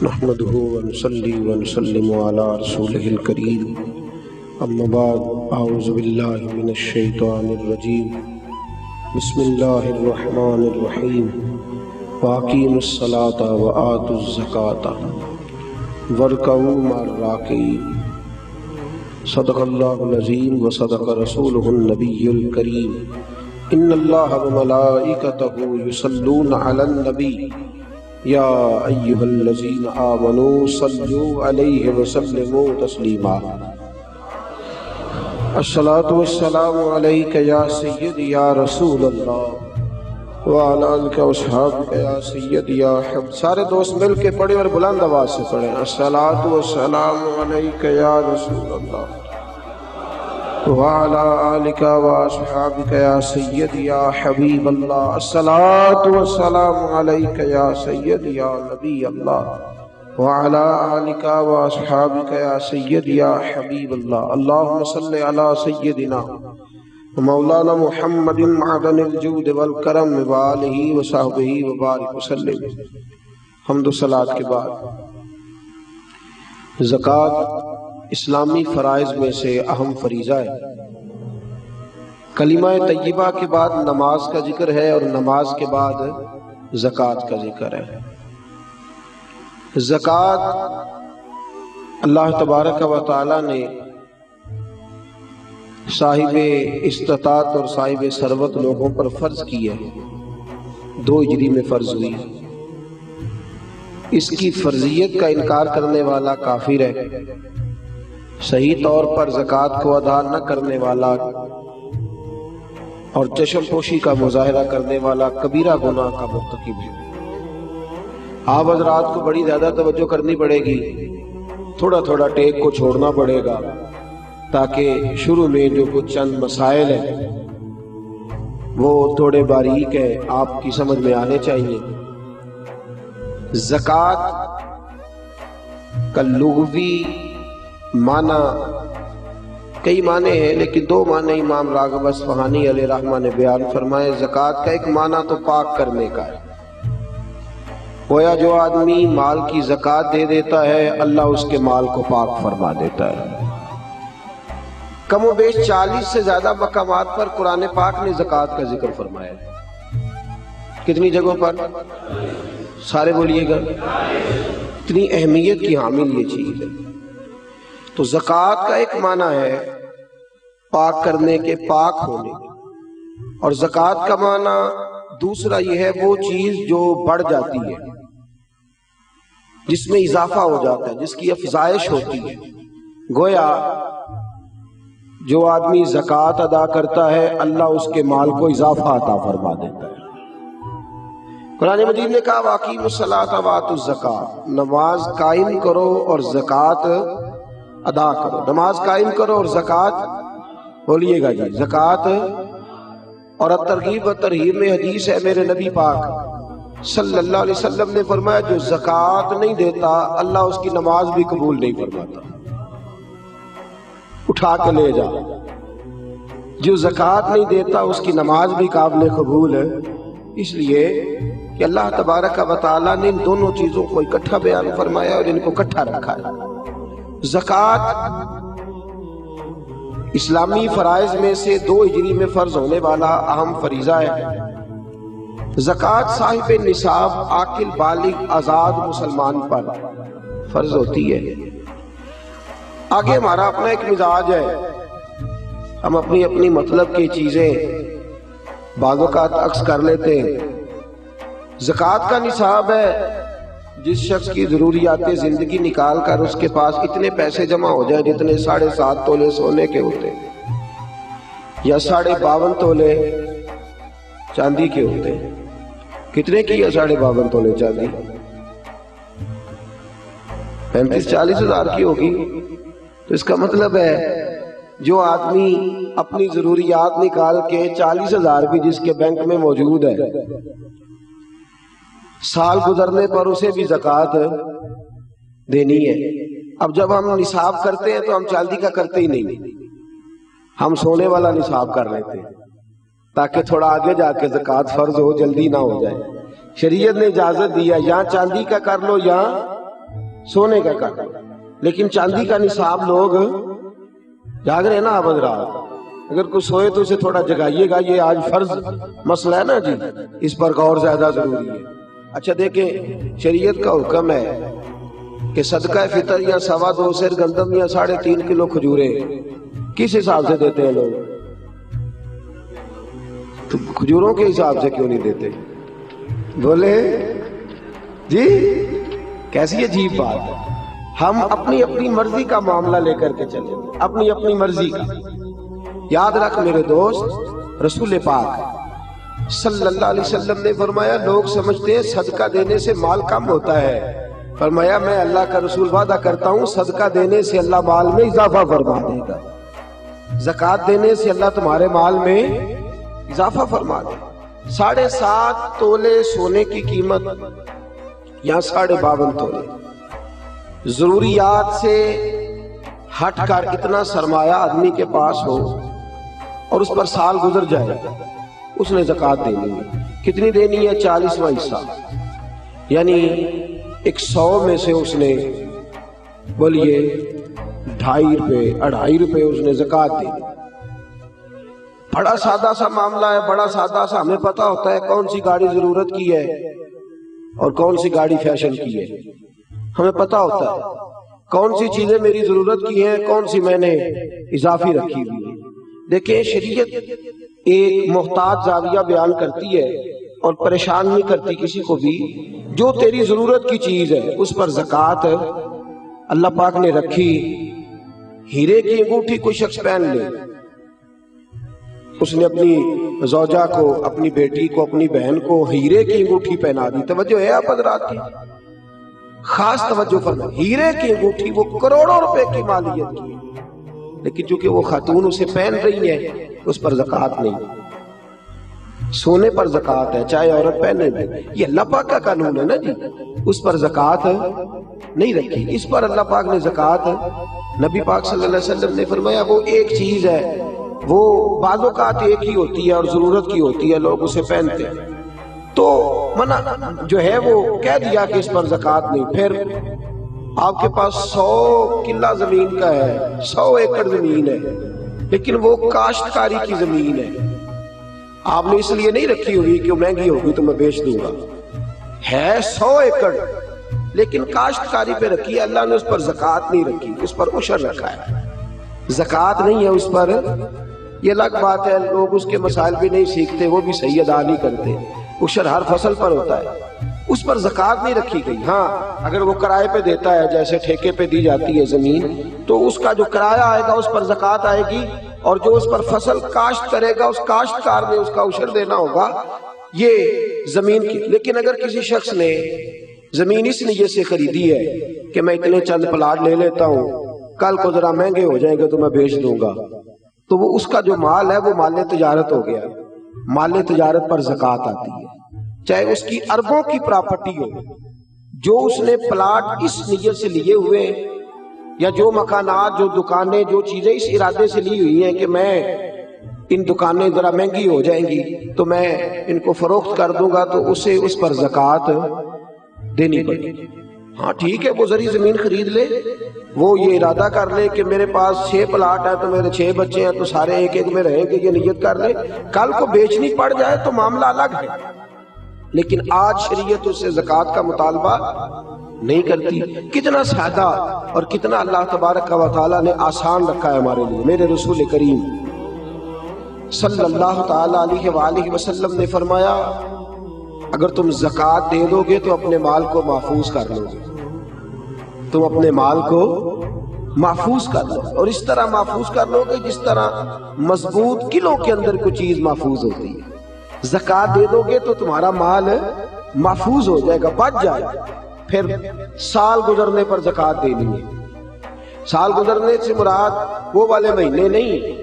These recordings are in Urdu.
نحمده ونصلي ونسلم على رسوله الكريم اما بعد اعوذ بالله من الشيطان الرجيم بسم الله الرحمن الرحيم واقيموا الصلاة وآتوا الزكاة واركعوا مع الراكعين صدق الله العظيم وصدق رسوله النبي الكريم ان الله وملائكته يصلون على النبي یا ایہا الذین آمنوا صلوا علیہ وسلموا تسلیما الصلاۃ والسلام علیک یا سیدی یا رسول اللہ وعلی آلک واصحابک یا سیدی یا حبیب. سارے دوست مل کے پڑھیں اور بلند آواز سے پڑھیں الصلاۃ والسلام علیک یا رسول اللہ وعلى آلك وأصحابك يا سيدي يا حبيب الله الصلاة والسلام عليك يا سيدي يا نبي الله وعلى آلك وأصحابك يا سيدي يا حبيب الله. اللهم صل على سيدنا مولانا محمد معدن الجود والكرم وآله وصحبه وبارك وسلم. حمد و صلاة کے بعد زکوٰۃ اسلامی فرائض میں سے اہم فریضہ ہے. کلمہ طیبہ کے بعد نماز کا ذکر ہے اور نماز کے بعد زکوٰۃ کا ذکر ہے. زکوٰۃ اللہ تبارک و تعالی نے صاحب استطاعت اور صاحب ثروت لوگوں پر فرض کی ہے. 2 ہجری میں فرض ہوئی. اس کی فرضیت کا انکار کرنے والا کافر ہے. صحیح طور پر زکوٰۃ کو ادا نہ کرنے والا اور چشم پوشی کا مظاہرہ کرنے والا کبیرہ گناہ کا مرتکب ہے. آپ حضرات کو بڑی زیادہ توجہ کرنی پڑے گی. تھوڑا تھوڑا ٹیک کو چھوڑنا پڑے گا تاکہ شروع میں جو کچھ چند مسائل ہیں وہ تھوڑے باریک ہیں، آپ کی سمجھ میں آنے چاہیے. زکوٰۃ کا لغوی معنی کئی معنی ہیں، لیکن 2 معنی امام راغب اصفہانی علیہ رحمہ نے بیان فرمائے. زکوٰۃ کا ایک معنی تو پاک کرنے کا ہے. گویا جو آدمی مال کی زکوٰۃ دے دیتا ہے اللہ اس کے مال کو پاک فرما دیتا ہے. کم و بیش 40 سے زیادہ مقامات پر قرآن پاک نے زکوٰۃ کا ذکر فرمایا ہے. کتنی جگہوں پر؟ سارے بولیے گا. اتنی اہمیت کی حامل یہ چیز ہے. تو زکوٰۃ کا ایک معنی ہے پاک کرنے کے، پاک ہونے کے، اور زکوٰۃ کا معنی دوسرا یہ ہے وہ چیز جو بڑھ جاتی ہے، جس میں اضافہ ہو جاتا ہے، جس کی افزائش ہوتی ہے. گویا جو آدمی زکوٰۃ ادا کرتا ہے اللہ اس کے مال کو اضافہ عطا فرما دیتا ہے. قرآن مجید نے کہا وَأَقِیمُوا الصَّلَاةَ وَآتُوا الزَّکَاةَ، نماز قائم کرو اور زکوٰۃ ادا کرو. نماز قائم کرو اور زکوٰۃ، بولیے گا جی، زکوٰۃ. اور ترغیب و ترہیب میں حدیث ہے میرے نبی پاک صلی اللہ علیہ وسلم نے فرمایا جو زکوٰۃ نہیں دیتا اللہ اس کی نماز بھی قبول نہیں فرماتا. اٹھا کے لے جا. جو زکوٰۃ نہیں دیتا اس کی نماز بھی قابل قبول ہے. اس لیے کہ اللہ تبارک و تعالیٰ نے ان دونوں چیزوں کو اکٹھا بیان فرمایا اور ان کو اکٹھا رکھا ہے. زکوٰۃ اسلامی فرائض میں سے 2 ہجری میں فرض ہونے والا اہم فریضہ ہے. زکوٰۃ صاحب نصاب عاقل بالغ آزاد مسلمان پر فرض ہوتی ہے. آگے ہمارا اپنا ایک مزاج ہے، ہم اپنی اپنی مطلب کی چیزیں بعض اوقات عکس کر لیتے ہیں. زکوٰۃ کا نصاب ہے جس شخص کی ضروریات زندگی نکال کر اس کے پاس اتنے پیسے جمع ہو جائیں جتنے 7.5 تولے سونے کے ہوتے ہیں یا 52.5 تولے چاندی کے ہوتے ہیں. کتنے کی ہے 52.5 تولے چاندی؟ 35-40 ہزار کی ہوگی. تو اس کا مطلب ہے جو آدمی اپنی ضروریات نکال کے 40,000 بھی جس کے بینک میں موجود ہے، سال گزرنے پر اسے بھی زکوٰۃ دینی ہے. اب جب ہم نصاب کرتے ہیں تو ہم چاندی کا کرتے ہی نہیں، ہم سونے والا نصاب کر لیتے ہیں تاکہ تھوڑا آگے جا کے زکوٰۃ فرض ہو، جلدی نہ ہو جائے. شریعت نے اجازت دیا یا چاندی کا کر لو یا سونے کا کر دو، لیکن چاندی کا نصاب لوگ جاگ رہے ہیں نا اب رات، اگر کوئی سوئے تو اسے تھوڑا جگائیے گا، یہ آج فرض مسئلہ ہے نا جی، اس پر غور زیادہ ضروری ہے۔ اچھا دیکھیں، شریعت کا حکم ہے کہ صدقہ فطر یا 2.25 سیر گندم یا 3.5 کلو کھجوریں کس حساب سے دیتے ہیں لوگ؟ تو کھجوروں کے حساب سے کیوں نہیں دیتے؟ بولے جی، کیسی عجیب بات ہے۔ ہم اپنی اپنی مرضی کا معاملہ لے کر کے چلیں، اپنی اپنی مرضی کا۔ یاد رکھ میرے دوست، رسول پاک صلی اللہ علیہ وسلم نے فرمایا لوگ سمجھتے ہیں صدقہ دینے سے مال کم ہوتا ہے، فرمایا میں اللہ کا رسول وعدہ کرتا ہوں صدقہ دینے سے اللہ مال میں اضافہ فرما دے گا، زکوٰۃ دینے سے اللہ تمہارے مال میں اضافہ فرما دے گا۔ 7.5 تولے سونے کی قیمت یا 52.5 تولے، ضروریات سے ہٹ کر اتنا سرمایہ آدمی کے پاس ہو اور اس پر سال گزر جائے، اس نے زکوٰۃ دینی ہے۔ کتنی دینی ہے؟ 40واں حصہ، یعنی 100 میں سے اس نے بولیے 2.5 روپے 2.5 روپے اس نے زکوٰۃ دینی۔ بڑا سادہ سا معاملہ ہے، بڑا سادہ سا، ہمیں پتا ہوتا ہے کون سی گاڑی ضرورت کی ہے اور کون سی گاڑی فیشن کی ہے، ہمیں پتا ہوتا ہے کون سی چیزیں میری ضرورت کی ہیں، کون سی میں نے اضافی رکھی ہوئی ہے۔ دیکھیں شریعت ایک محتاط زاویہ بیان کرتی ہے اور پریشان نہیں کرتی کسی کو بھی، جو تیری ضرورت کی چیز ہے اس پر زکوٰۃ اللہ پاک نے رکھی۔ ہیرے کی انگوٹھی کوئی شخص پہن لے، اس نے اپنی زوجہ کو، اپنی بیٹی کو، اپنی بہن کو ہیرے کی انگوٹھی پہنا دی، توجہ ہے آپ حضرات کی؟ خاص توجہ فرمائیں، ہیرے کی انگوٹھی وہ کروڑوں روپے کی مالیت کی ہے، لیکن چونکہ وہ خاتون اسے پہن رہی ہے اس پر زکوٰۃ نہیں۔ سونے پر زکوٰۃ ہے چاہے عورت پہنے بھی، یہ اللہ پاک کا قانون ہے نا جی، اس پر زکوٰۃ نہیں رکھی، اس پر اللہ پاک نے زکوٰۃ، نبی پاک صلی اللہ علیہ وسلم نے فرمایا وہ ایک چیز ہے، وہ بعض اوقات ایک ہی ہوتی ہے اور ضرورت کی ہوتی ہے، لوگ اسے پہنتے ہیں، تو منع جو ہے وہ کہہ دیا کہ اس پر زکوٰۃ نہیں۔ پھر آپ کے پاس 100 کلہ زمین کا ہے، 100 ایکڑ زمین ہے، لیکن وہ کاشتکاری کی زمین ہے، آپ نے اس لیے نہیں رکھی ہوئی کہ مہنگی ہوگی تو میں بیچ دوں گا، ہے 100 ایکڑ لیکن کاشتکاری پہ رکھی ہے، اللہ نے اس پر زکوٰۃ نہیں رکھی، اس پر عشر رکھا ہے، زکوٰۃ نہیں ہے اس پر۔ یہ الگ بات ہے، لوگ اس کے مسائل بھی نہیں سیکھتے، وہ بھی صحیح ادا نہیں کرتے، عشر ہر فصل پر ہوتا ہے، اس پر زکوٰۃ نہیں رکھی گئی۔ ہاں اگر وہ کرائے پہ دیتا ہے، جیسے ٹھیکے پہ دی جاتی ہے زمین، تو اس کا جو کرایہ آئے گا اس پر زکوٰۃ آئے گی، اور جو اس پر فصل کاشت کرے گا اس کاشتکار نے اس کا عشر دینا ہوگا، یہ زمین کی۔ لیکن اگر کسی شخص نے زمین اس نیت سے خریدی ہے کہ میں اتنے چند پلاٹ لے لیتا ہوں، کل کو ذرا مہنگے ہو جائیں گے تو میں بیچ دوں گا، تو وہ اس کا جو مال ہے وہ مال تجارت ہو گیا، مال تجارت پر زکوٰۃ آتی ہے، چاہے اس کی اربوں کی پراپرٹی ہو، جو اس نے پلاٹ اس نیت سے لیے ہوئے، یا جو مکانات، جو دکانیں، جو چیزیں اس ارادے سے لی ہوئی ہیں کہ میں ان دکانیں ذرا مہنگی ہو جائیں گی تو میں ان کو فروخت کر دوں گا، تو اسے اس پر زکوٰۃ دینی پڑے گی۔ ہاں ٹھیک ہے، وہ ذری زمین خرید لے، وہ یہ ارادہ کر لے کہ میرے پاس 6 پلاٹ ہیں تو میرے 6 بچے ہیں تو سارے ایک ایک میں رہیں گے، یہ نیت کر لے، کل کو بیچنی پڑ جائے تو معاملہ الگ ہے، لیکن آج شریعت اس سے زکوٰۃ کا مطالبہ نہیں کرتی۔ کتنا سادہ اور کتنا اللہ تبارک و تعالیٰ نے آسان رکھا ہے ہمارے لیے۔ میرے رسول کریم صلی اللہ تعالی علیہ وآلہ وسلم نے فرمایا اگر تم زکوٰۃ دے دو گے تو اپنے مال کو محفوظ کر لو گے، تم اپنے مال کو محفوظ کر لو، اور اس طرح محفوظ کر لو گے جس طرح مضبوط قلعوں کے اندر کوئی چیز محفوظ ہوتی ہے۔ زکوٰۃ دے دو گے تو تمہارا مال محفوظ ہو جائے گا، بچ جائے گا۔ پھر سال گزرنے پر زکوٰۃ دینی ہے۔ سال گزرنے سے مراد وہ والے مہینے نہیں،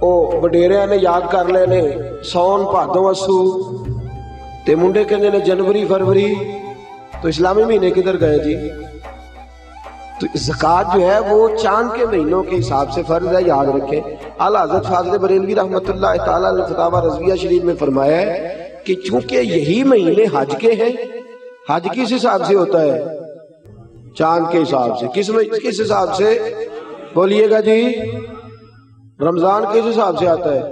وہ وڈیریاں نے یاد کر لینے سون بھادو اسو تے منڈے کہنے نے جنوری فروری، تو اسلامی مہینے کدھر گئے جی؟ تو زکوٰۃ جو ہے وہ چاند کے مہینوں کے حساب سے فرض ہے، یاد رکھیں۔ اعلیٰ حضرت فاضل بریلوی رحمۃ اللہ تعالیٰ نے فتاوی رضویہ شریف میں فرمایا ہے کہ چونکہ یہی مہینے حج کے ہیں، حج کس حساب سے ہوتا ہے؟ چاند کے حساب سے. کس حساب سے بولیے گا جی؟ رمضان کس حساب سے آتا ہے؟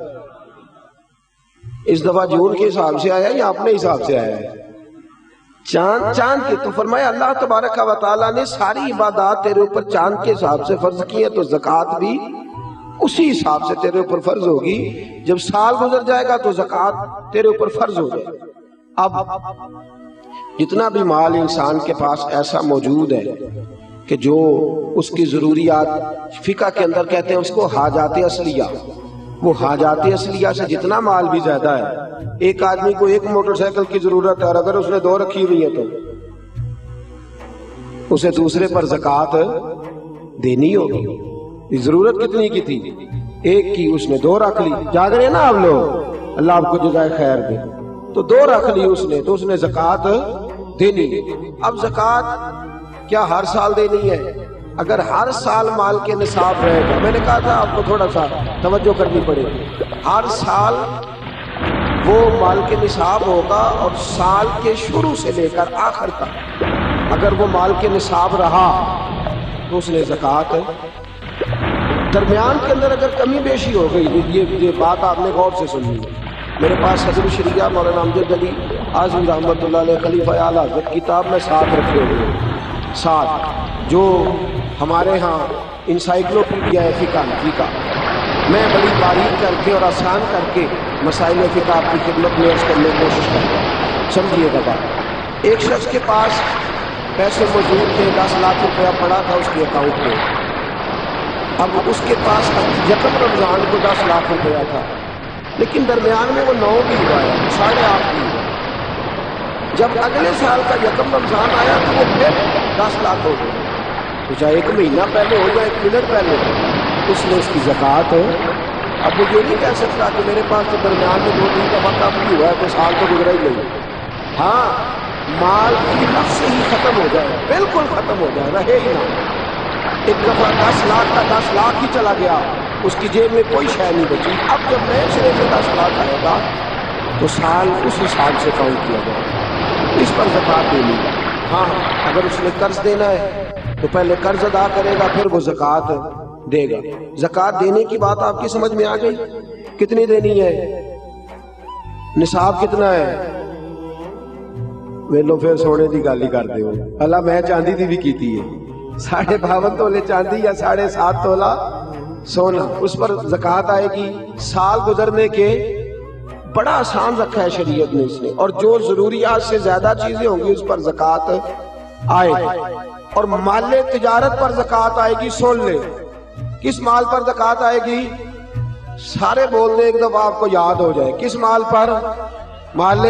اس دفعہ جون کے حساب سے آیا یا اپنے حساب سے آیا ہے؟ چاند کے. تو فرمایا اللہ تبارک و تعالیٰ نے ساری عبادات تیرے اوپر چاند کے حساب سے فرض کی ہے، تو زکوٰۃ بھی اسی حساب سے تیرے اوپر فرض ہوگی. جب سال گزر جائے گا تو زکوٰۃ تیرے اوپر فرض ہو جائے گی. اب جتنا بھی مال انسان کے پاس ایسا موجود ہے کہ جو اس کی ضروریات، فقہ کے اندر کہتے ہیں اس کو حاجات اصلیہ، وہ حاجات اصلیہ سے جتنا مال بھی زیادہ ہے. ایک آدمی کو ایک موٹر سائیکل کی ضرورت ہے اور اگر اس نے 2 رکھی ہوئی ہے تو اسے دوسرے پر زکوٰۃ دینی ہوگی. ضرورت کتنی کی تھی؟ ایک کی، اس نے 2 رکھ لی. جاگ رہے ہیں نا آپ لوگ، اللہ آپ کو جزائے خیر دے. تو 2 رکھ لی اس نے، تو اس نے زکوٰۃ دینی. اب زکوٰۃ کیا ہر سال دینی ہے؟ اگر ہر سال مال کے نصاب رہے گا، میں نے کہا تھا آپ کو تھوڑا سا توجہ کرنی پڑے گی، ہر سال وہ مال کے نصاب ہوگا اور سال کے شروع سے لے کر آخر تک اگر وہ مال کے نصاب رہا تو اس نے زکوٰۃ. درمیان کے اندر اگر کمی بیشی ہو گئی، یہ بات آپ نے غور سے سنی ہے. میرے پاس حضرت شریعہ مولانا امجد علی اعظم رحمۃ اللہ علیہ خلیفہ اعلیٰ حضرت کتاب میں ساتھ رکھے ہوئے ہیں، ساتھ جو ہمارے ہاں انسائکلوپیڈیا ہے فقہ. میں بڑی باریک کر کے اور آسان کر کے مسائل فقہ آپ کی خدمت میں عرض کرنے کی کوشش کرتا ہوں. سمجھیے گا بات. ایک شخص کے پاس پیسے موجود تھے، 10 لاکھ روپیہ پڑا تھا اس کے اکاؤنٹ میں. اب اس کے پاس یکم رمضان کو 10 لاکھ روپیہ تھا، لیکن درمیان میں وہ 9 بھی ہوا ہے، 8.5 بھی ہوا. جب اگلے سال کا یکم رمضان آیا تو وہ پھر 10 لاکھ ہو گئے. تو چاہے 1 مہینہ پہلے ہو یا 1 منٹ پہلے ہو، اس نے اس کی زکوٰۃ. اب وہ یہ نہیں کہہ سکتا کہ میرے پاس تو درمیان میں 2-3 دفعہ کم بھی ہوا ہے تو سال تو گزرا ہی نہیں. ہاں، مال کی نفس سے ہی ختم ہو جائے، بالکل ختم ہو جائے، رہے ہی نہ. ایک دفعہ 10 لاکھ کا 10 لاکھ ہی چلا گیا، اس کی جیب میں کوئی شے نہیں بچی. اب جب نئے سرے سے 10 لاکھ آئے گا تو سال اس حساب سے کاؤنٹ کیا جائے، اس پر زکوٰۃ دینی ہے. ہاں، اگر اس نے قرض دینا ہے تو پہلے قرض ادا کرے گا، پھر وہ زکوٰۃ دے گا. زکوٰۃ دینے کی بات آپ کی سمجھ میں آ گئی؟ کتنی دینی ہے؟ نصاب کتنا ہے؟ ویلو پھر سونے دی گل ہی کرتے ہو. اللہ میں چاندی دی بھی کیتی ہے، 52.5 تولے چاندی یا 7.5 تولہ سونا، اس پر زکوٰۃ آئے گی. سال گزرنے کے بڑا آسان رکھا ہے شریعت نے اس نے، اور جو ضروریات سے زیادہ چیزیں ہوں گی اس پر زکوٰۃ آئے گی. اور مال تجارت پر زکوٰۃ آئے گی. سن لے، کس مال پر زکوٰۃ آئے گی؟ سارے بول دیں ایک دفعہ آپ کو یاد ہو جائے. کس مال پر؟ مال،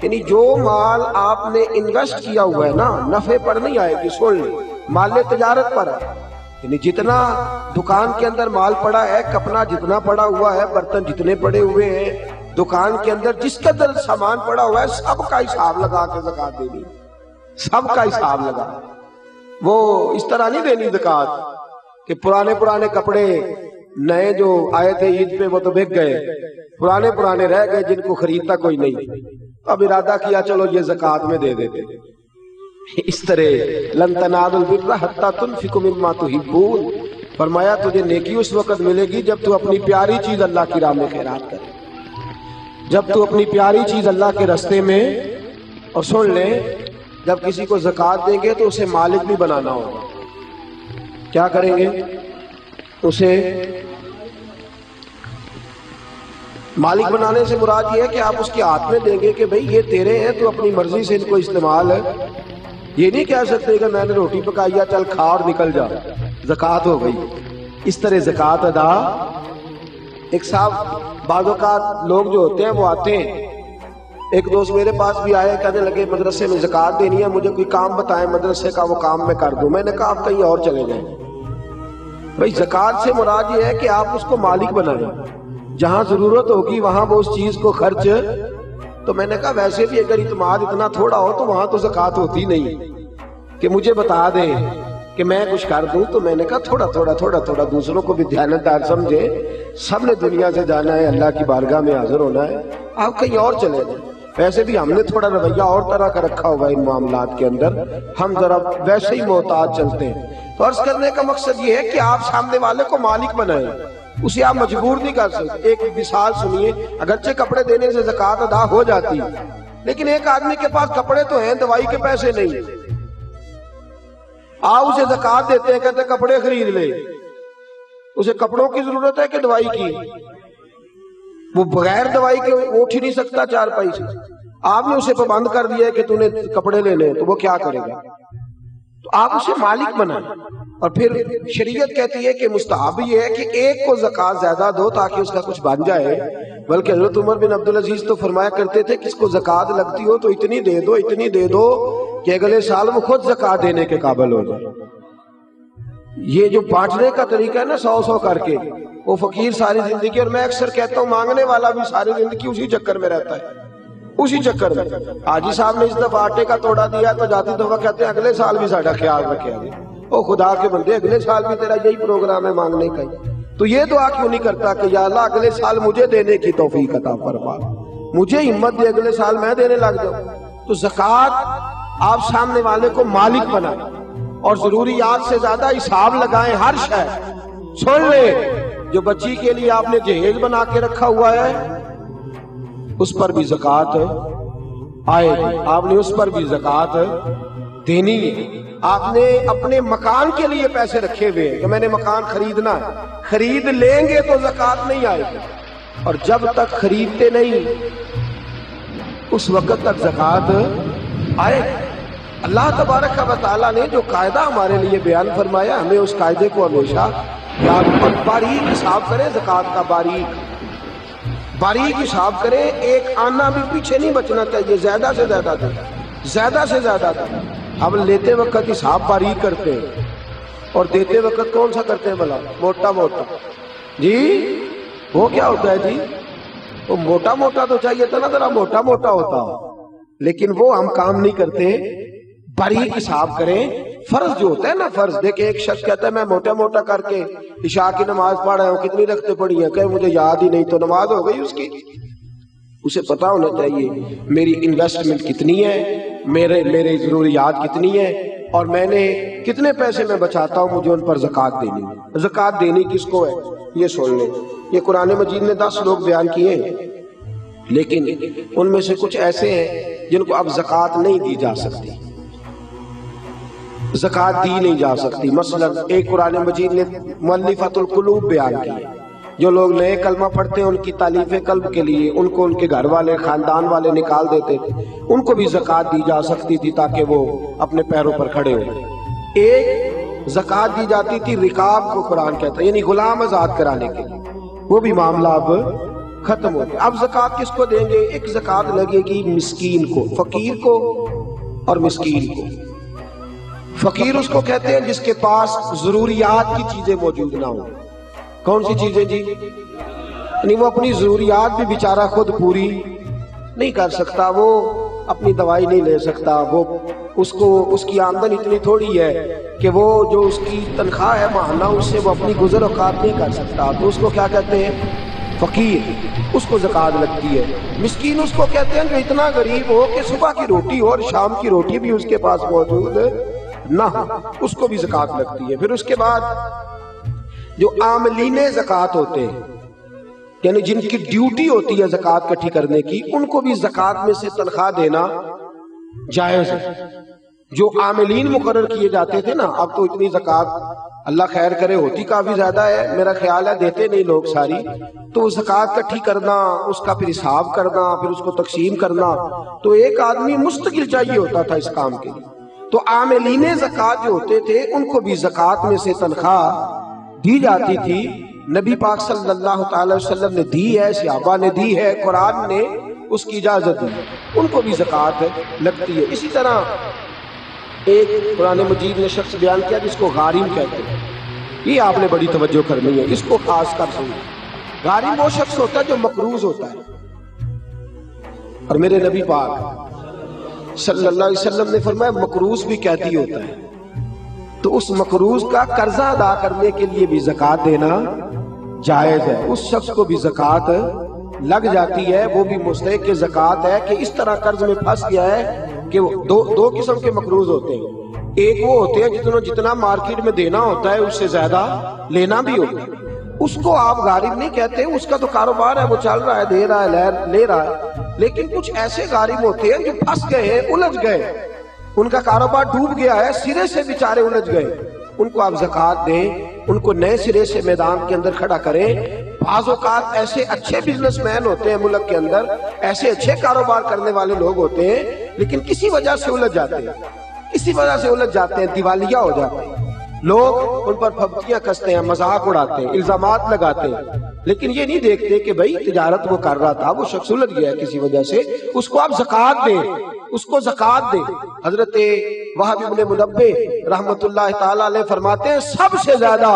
یعنی جو مال آپ نے انویسٹ کیا ہوا ہے نا، نفع پر نہیں آئے گی. سن لے، مال تجارت پر ہے، یعنی جتنا دکان کے اندر مال پڑا ہے، کپڑا جتنا پڑا ہوا ہے، برتن جتنے پڑے ہوئے ہیں دکان کے اندر، جس قدر سامان پڑا ہوا ہے سب کا حساب لگا کے زکوٰۃ دینی. سب کا حساب لگا. وہ اس طرح نہیں دینی زکوٰۃ کہ پرانے کپڑے نئے جو آئے تھے عید پہ وہ تو بک گئے، پرانے رہ گئے جن کو خریدتا کوئی نہیں، اب ارادہ کیا چلو یہ زکوٰۃ میں دے دیتے. اس طرح لن تنالوا البر حتی تنفقوا مما تحبون. فرمایا تجھے نیکی اس وقت ملے گی جب تو اپنی پیاری چیز اللہ کی راہ میں خیرات کرے، جب تو اپنی پیاری چیز اللہ کے راستے میں. اور سن لیں، جب کسی کو زکوٰۃ دیں گے تو اسے مالک بھی بنانا ہوگا. کیا کریں گے؟ اسے مالک بنانے سے مراد یہ ہے کہ آپ اس کے ہاتھ میں دیں گے کہ بھئی یہ تیرے ہیں، تو اپنی مرضی سے ان کو استعمال ہے. یہ نہیں کہہ سکتے کہ میں نے روٹی پکائی ہے چل کھا اور نکل جا، زکوٰۃ ہو گئی. اس طرح زکوٰۃ ادا. ایک صاحب، بعض اوقات لوگ جو ہوتے ہیں وہ آتے ہیں، ایک دوست میرے پاس بھی آئے، کہنے لگے مدرسے میں زکوٰۃ دینی ہے، مجھے کوئی کام بتائیں مدرسے کا، وہ کام میں کر دوں. میں نے کہا آپ کہیں اور چلے جائیں. بھئی زکوٰۃ سے مراد یہ ہے کہ آپ اس کو مالک بنائیں، جہاں ضرورت ہوگی وہاں وہ اس چیز کو خرچ. تو میں نے کہا ویسے بھی اگر اعتماد اتنا تھوڑا ہو تو وہاں تو زکوٰۃ ہوتی نہیں کہ مجھے بتا دیں کہ میں کچھ کر دوں. تو میں نے کہا تھوڑا تھوڑا دوسروں کو بھی دیانتدار سمجھے. سب نے دنیا سے جانا ہے، اللہ کی بارگاہ میں حاضر ہونا ہے، آپ کہیں اور چلے جائیں. ویسے بھی ہم نے تھوڑا رویہ اور طرح کا رکھا ہوا ہے ان معاملات کے اندر، ہم ذرا ویسے ہی محتاط چلتے ہیں۔ تو عرض کرنے کا مقصد یہ ہے کہ آپ سامنے والے کو مالک بنائیں، اسے آپ مجبور نہیں کر سکتے۔ ایک مثال سنیے، اگرچہ کپڑے دینے سے زکوٰۃ ادا ہو جاتی ہے، لیکن ایک آدمی کے پاس کپڑے تو ہیں، دوائی کے پیسے نہیں، آپ اسے زکوٰۃ دیتے ہیں، کہتے ہیں کپڑے خرید لے۔ اسے کپڑوں کی ضرورت ہے کہ دوائی کی؟ وہ بغیر دوائی کے اٹھ ہی نہیں سکتا چارپائی سے، آپ نے اسے پابند کر دیا ہے کہ تو نے کپڑے لینے، تو وہ کیا کرے گا؟ تو آپ اسے مالک بنائیں۔ اور پھر شریعت کہتی ہے کہ مستحب یہ ہے کہ ایک کو زکوٰۃ زیادہ دو تاکہ اس کا کچھ بن جائے، بلکہ حضرت عمر بن عبدالعزیز تو فرمایا کرتے تھے کہ اس کو زکوٰۃ لگتی ہو تو اتنی دے دو، اتنی دے دو کہ اگلے سال وہ خود زکوٰۃ دینے کے قابل ہو جائے۔ یہ جو بانٹنے کا طریقہ ہے نا، 100 کر کے، وہ فقیر ساری زندگی، اور میں اکثر کہتا ہوں مانگنے والا بھی ساری زندگی اسی چکر میں رہتا ہے، اسی چکر میں۔ حاجی صاحب نے اس دفعہ آٹے کا توڑا دیا تو جاتی دفعہ کہتے ہیں اگلے سال بھی ساڈا خیال رکھے گا۔ او خدا کے بندے، اگلے سال بھی تیرا یہی پروگرام ہے مانگنے کا ہی، تو یہ دعا کیوں نہیں کرتا کہ یا اللہ اگلے سال مجھے دینے کی توفیق عطا فرما، مجھے ہمت دے، اگلے سال میں دینے لگ جاؤں۔ تو زکوٰۃ آپ سامنے والے کو مالک بنائیں، اور ضروریات سے زیادہ حساب لگائیں۔ ہر شے سن لے، جو بچی کے لیے آپ نے جہیز بنا کے رکھا ہوا ہے اس پر بھی زکوٰۃ آئے گی، آپ نے اس پر بھی زکوٰۃ دینی ہے۔ آپ نے اپنے مکان کے لیے پیسے رکھے ہوئے ہیں کہ میں نے مکان خریدنا ہے، خرید لیں گے تو زکوٰۃ نہیں آئے گی، اور جب تک خریدتے نہیں اس وقت تک زکوٰۃ آئے گی۔ اللہ تبارک و تعالیٰ نے جو قاعدہ ہمارے لیے بیان فرمایا، ہمیں اس قاعدے کو ہمیشہ یاد، اور باریک حساب کریں زکوٰۃ کا، باریک حساب کریں، ایک آنا بھی پیچھے نہیں بچنا چاہیے، زیادہ سے زیادہ دیں، زیادہ سے زیادہ دیں۔ اب لیتے وقت حساب باریک کرتے ہیں، اور دیتے وقت کون سا کرتے ہیں بھلا؟ موٹا موٹا۔ جی وہ کیا ہوتا ہے جی؟ وہ موٹا موٹا تو چاہیے تھا نا، ذرا موٹا موٹا ہوتا، لیکن وہ ہم کام نہیں کرتے۔ باریک حساب کریں، فرض جو ہوتا ہے نا، فرض دیکھیں، ایک شخص کہتا ہے میں موٹا موٹا کر کے عشاء کی نماز پڑھ رہا ہوں، کتنی رکعتیں پڑھی ہیں؟ کہ مجھے یاد ہی نہیں، تو نماز ہو گئی اس کی؟ اسے پتا ہونا چاہیے میری انویسٹمنٹ کتنی ہے، میرے ضروریات کتنی ہے، اور میں نے کتنے پیسے میں بچاتا ہوں، مجھے ان پر زکوٰۃ دینی ہے۔ زکوٰۃ دینی کس کو ہے یہ سن لیں۔ یہ قرآن مجید نے 10 لوگ بیان کیے ہیں، لیکن ان میں سے کچھ ایسے ہیں جن کو اب زکوٰۃ نہیں دی جا سکتی، زکوٰۃ دی نہیں جا سکتی۔ مثلا ایک قرآن مجید نے مؤلفۃ القلوب بیان کی، جو لوگ نئے کلمہ پڑھتے ہیں ان کی تالیف قلب کے لیے ان کو ان کے گھر والے خاندان والے نکال دیتے تھے، ان کو بھی زکوٰۃ دی جا سکتی تھی تاکہ وہ اپنے پیروں پر کھڑے ہوں۔ ایک زکوٰۃ دی جاتی تھی رکاب کو قرآن کہتا ہے، یعنی غلام آزاد کرانے کے لیے، وہ بھی معاملہ اب ختم ہو گیا۔ اب زکوٰۃ کس کو دیں گے؟ ایک زکوٰۃ لگے گی مسکین کو، فقیر کو اور مسکین کو۔ فقیر اس کو کہتے ہیں جس کے پاس ضروریات کی چیزیں موجود نہ ہوں۔ کون سی چیزیں جی؟ یعنی وہ اپنی ضروریات بھی بیچارہ خود پوری نہیں کر سکتا، وہ اپنی دوائی نہیں لے سکتا، وہ اس کی آمدن اتنی تھوڑی ہے کہ وہ جو اس کی تنخواہ ہے ماہانہ اس سے وہ اپنی گزر اوقات نہیں کر سکتا، تو اس کو کیا کہتے ہیں؟ فقیر، اس کو زکوٰۃ لگتی ہے۔ مسکین اس کو کہتے ہیں جو اتنا غریب ہو کہ صبح کی روٹی ہو اور شام کی روٹی بھی اس کے پاس موجود نہ ہو، اس کو بھی زکوٰۃ لگتی ہے۔ پھر اس کے بعد جو عاملین زکوٰۃ ہوتے ہیں، یعنی جن کی ڈیوٹی ہوتی ہے زکوٰۃ اکٹھی کرنے کی، ان کو بھی زکوٰۃ میں سے تنخواہ دینا جائز ہے۔ جو عاملین مقرر کیے جاتے تھے نا، اب تو اتنی زکوٰۃ اللہ خیر کرے ہوتی کافی زیادہ ہے، میرا خیال ہے دیتے نہیں لوگ ساری، تو وہ زکوٰۃ اکٹھی کرنا، اس کا پھر حساب کرنا، پھر اس کو تقسیم کرنا، تو ایک آدمی مستقل چاہیے ہوتا تھا اس کام کے لیے۔ تو عاملین زکوٰۃ جو ہوتے تھے ان کو بھی زکوٰۃ میں سے تنخواہ دی جاتی تھی۔ نبی پاک صلی اللہ تعالی وسلم نے دی ہے، صحابہ نے دی ہے، قرآن نے اس کی اجازت دی، ان کو بھی زکوٰۃ لگتی ہے۔ اسی طرح ایک قرآن مجید نے شخص بیان کیا جس کو غارم کہتے ہیں، یہ آپ نے بڑی توجہ کرنی ہے، اس کو خاص کر سنیں۔ غارم وہ شخص ہوتا ہے جو مقروض ہوتا ہے، اور میرے نبی پاک صلی اللہ علیہ وسلم نے فرمایا مقروض بھی قیدی ہوتا ہے، تو اس مقروض کا قرضہ ادا کرنے کے لیے بھی زکوٰۃ دینا جائز ہے، اس شخص کو بھی زکوٰۃ لگ جاتی ہے وہ بھی مستحق زکوٰۃ ہے کہ اس طرح قرض میں پھنس گیا ہے کہ دو قسم کے مقروض ہوتے ہیں، ایک وہ ہوتے ہیں جتنا مارکیٹ میں دینا ہوتا ہے اس سے زیادہ لینا بھی ہوتا ہے، اس کو آپ غارب نہیں کہتے، اس کا تو کاروبار ہے، وہ چل رہا ہے، دے رہا ہے، لے رہا ہے۔ لیکن کچھ ایسے غارب ہوتے ہیں جو پھنس گئے ہیں، الجھ گئے، ان کا کاروبار ڈوب گیا ہے، سرے سے بیچارے الجھ گئے، ان کو آپ زکوٰۃ دیں، ان کو نئے سرے سے میدان کے اندر کھڑا کریں۔ بعض اوقات ایسے اچھے بزنس مین ہوتے ہیں ملک کے اندر، ایسے اچھے کاروبار کرنے والے لوگ ہوتے ہیں، لیکن کسی وجہ سے الجھ جاتے ہیں، دیوالیہ ہو جاتے ہیں، لوگ ان پر پھبتیاں کستے ہیں، مذاق اڑاتے ہیں، الزامات لگاتے ہیں، لیکن یہ نہیں دیکھتے کہ بھائی تجارت وہ کر رہا تھا، وہ شخص الجھ گیا کسی وجہ سے، اس کو آپ زکوٰۃ دیں، اس کو زکوٰۃ دیں۔ حضرت وہب ابن منبہ رحمت اللہ تعالی علیہ فرماتے ہیں سب سے زیادہ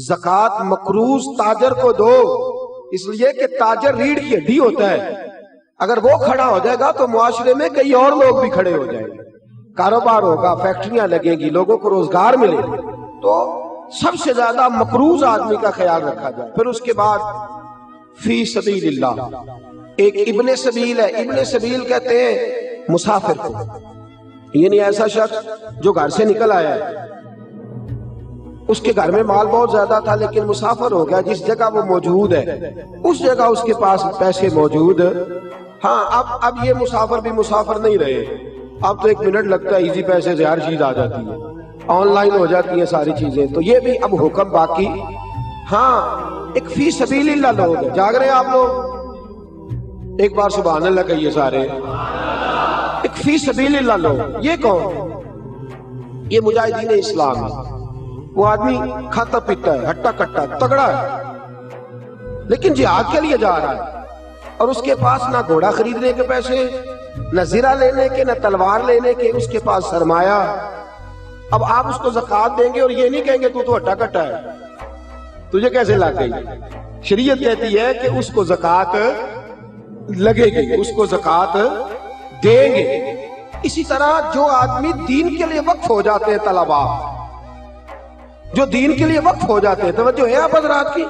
زکوٰۃ مقروض تاجر کو دو، اس لیے کہ تاجر ریڑھ کی ہڈی ہوتا ہے، اگر وہ کھڑا ہو جائے گا تو معاشرے میں کئی اور لوگ بھی کھڑے ہو جائیں گے، کاروبار ہوگا، فیکٹریاں لگیں گی، لوگوں کو روزگار ملے گا، تو سب سے زیادہ مقروض آدمی کا خیال رکھا جائے۔ پھر اس کے بعد فی سبیل اللہ، ایک ابن سبیل ہے، ابن سبیل کہتے ہیں مسافر کو، یعنی ایسا شخص جو گھر سے نکل آیا ہے، اس کے گھر میں مال بہت زیادہ تھا لیکن مسافر ہو گیا، جس جگہ وہ موجود ہے اس جگہ اس کے پاس پیسے موجود، ہاں اب یہ مسافر بھی مسافر نہیں رہے، اب تو 1 منٹ لگتا ہے، ایزی پیسے سے ہر چیز آ جاتی ہے، آن لائن ہو جاتی ہیں ساری چیزیں، تو یہ بھی اب حکم باقی۔ ہاں ایک فی سبیل اللہ لوگ ہیں، جاگ رہے ہیں آپ لوگ، ایک بار سبحان اللہ کہیے سارے، ایک فی سبیل اللہ لوگ، یہ کون؟ یہ مجاہدین اسلام ہے، وہ آدمی کھاتا پیتا ہے، ہٹا کٹا تگڑا ہے، لیکن جہاد کے لیے جا رہا ہے، اور اس کے پاس نہ گھوڑا خریدنے کے پیسے، نہ زرہ لینے کے، نہ تلوار لینے کے، اس کے پاس سرمایہ۔ اب آپ اس کو زکوٰۃ دیں گے اور یہ نہیں کہیں گے تو ہٹا کٹا ہے، تجھے کیسے لگ گئی؟ شریعت کہتی ہے کہ اس کو زکوٰۃ لگے گی، اس کو زکوٰۃ دیں گے۔ اسی طرح جو آدمی دین کے لیے وقف ہو جاتے ہیں، طلباء جو دین کے لیے وقف ہو جاتے ہیں، توجہ ہے آپ حضرات کی،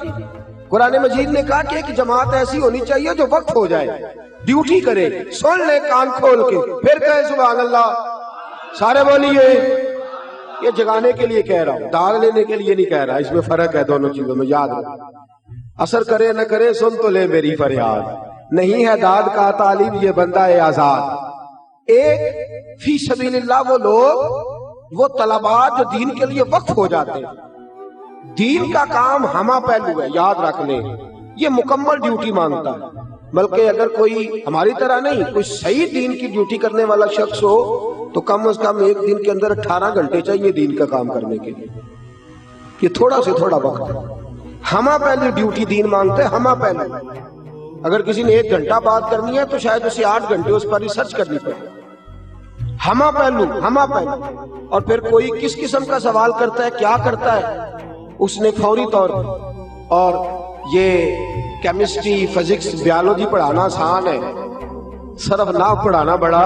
قرآن مجید نے کہا کہ ایک جماعت ایسی ہونی چاہیے جو وقف ہو جائے، ڈیوٹی کرے، سن لے کان کھول کے، پھر کہے سبحان اللہ، سارے بولیے۔ یہ جگانے کے لیے کہہ رہا ہوں، داغ لینے کے لیے نہیں کہہ رہا، اس میں فرق ہے دونوں چیزوں میں، یاد رکھو۔ اثر کرے نہ کرے سن تو لے میری فریاد، نہیں ہے داد کا طالب یہ بندہ ہے آزاد۔ ایک فی سبیل اللہ وہ لوگ، وہ طلباء جو دین کے لیے وقف ہو جاتے ہیں، دین کا کام ہمہ پہلو ہے، یاد رکھ لیں، یہ مکمل ڈیوٹی مانگتا ہے، بلکہ اگر کوئی ہماری طرح نہیں، کوئی صحیح دین کی ڈیوٹی کرنے والا شخص ہو تو کم از کم ایک دن کے اندر 18 گھنٹے چاہیے دین کا کام کرنے کے لیے، یہ تھوڑا سے تھوڑا وقت ہے۔ ہمہ پہلو ڈیوٹی دین مانگتے ہیں، ہمہ پہلو۔ اگر کسی نے 1 گھنٹہ بات کرنی ہے تو شاید اسے 8 گھنٹے اس پر ریسرچ کرنی پڑے، ہمہ پہلو، ہمہ پہلو۔ اور پھر کوئی کس قسم کا سوال کرتا ہے، کیا کرتا ہے، اس نے فوری طور پر، اور یہ کیمسٹری، فزکس، بیالوجی پڑھانا آسان ہے، صرف نحو پڑھانا بڑا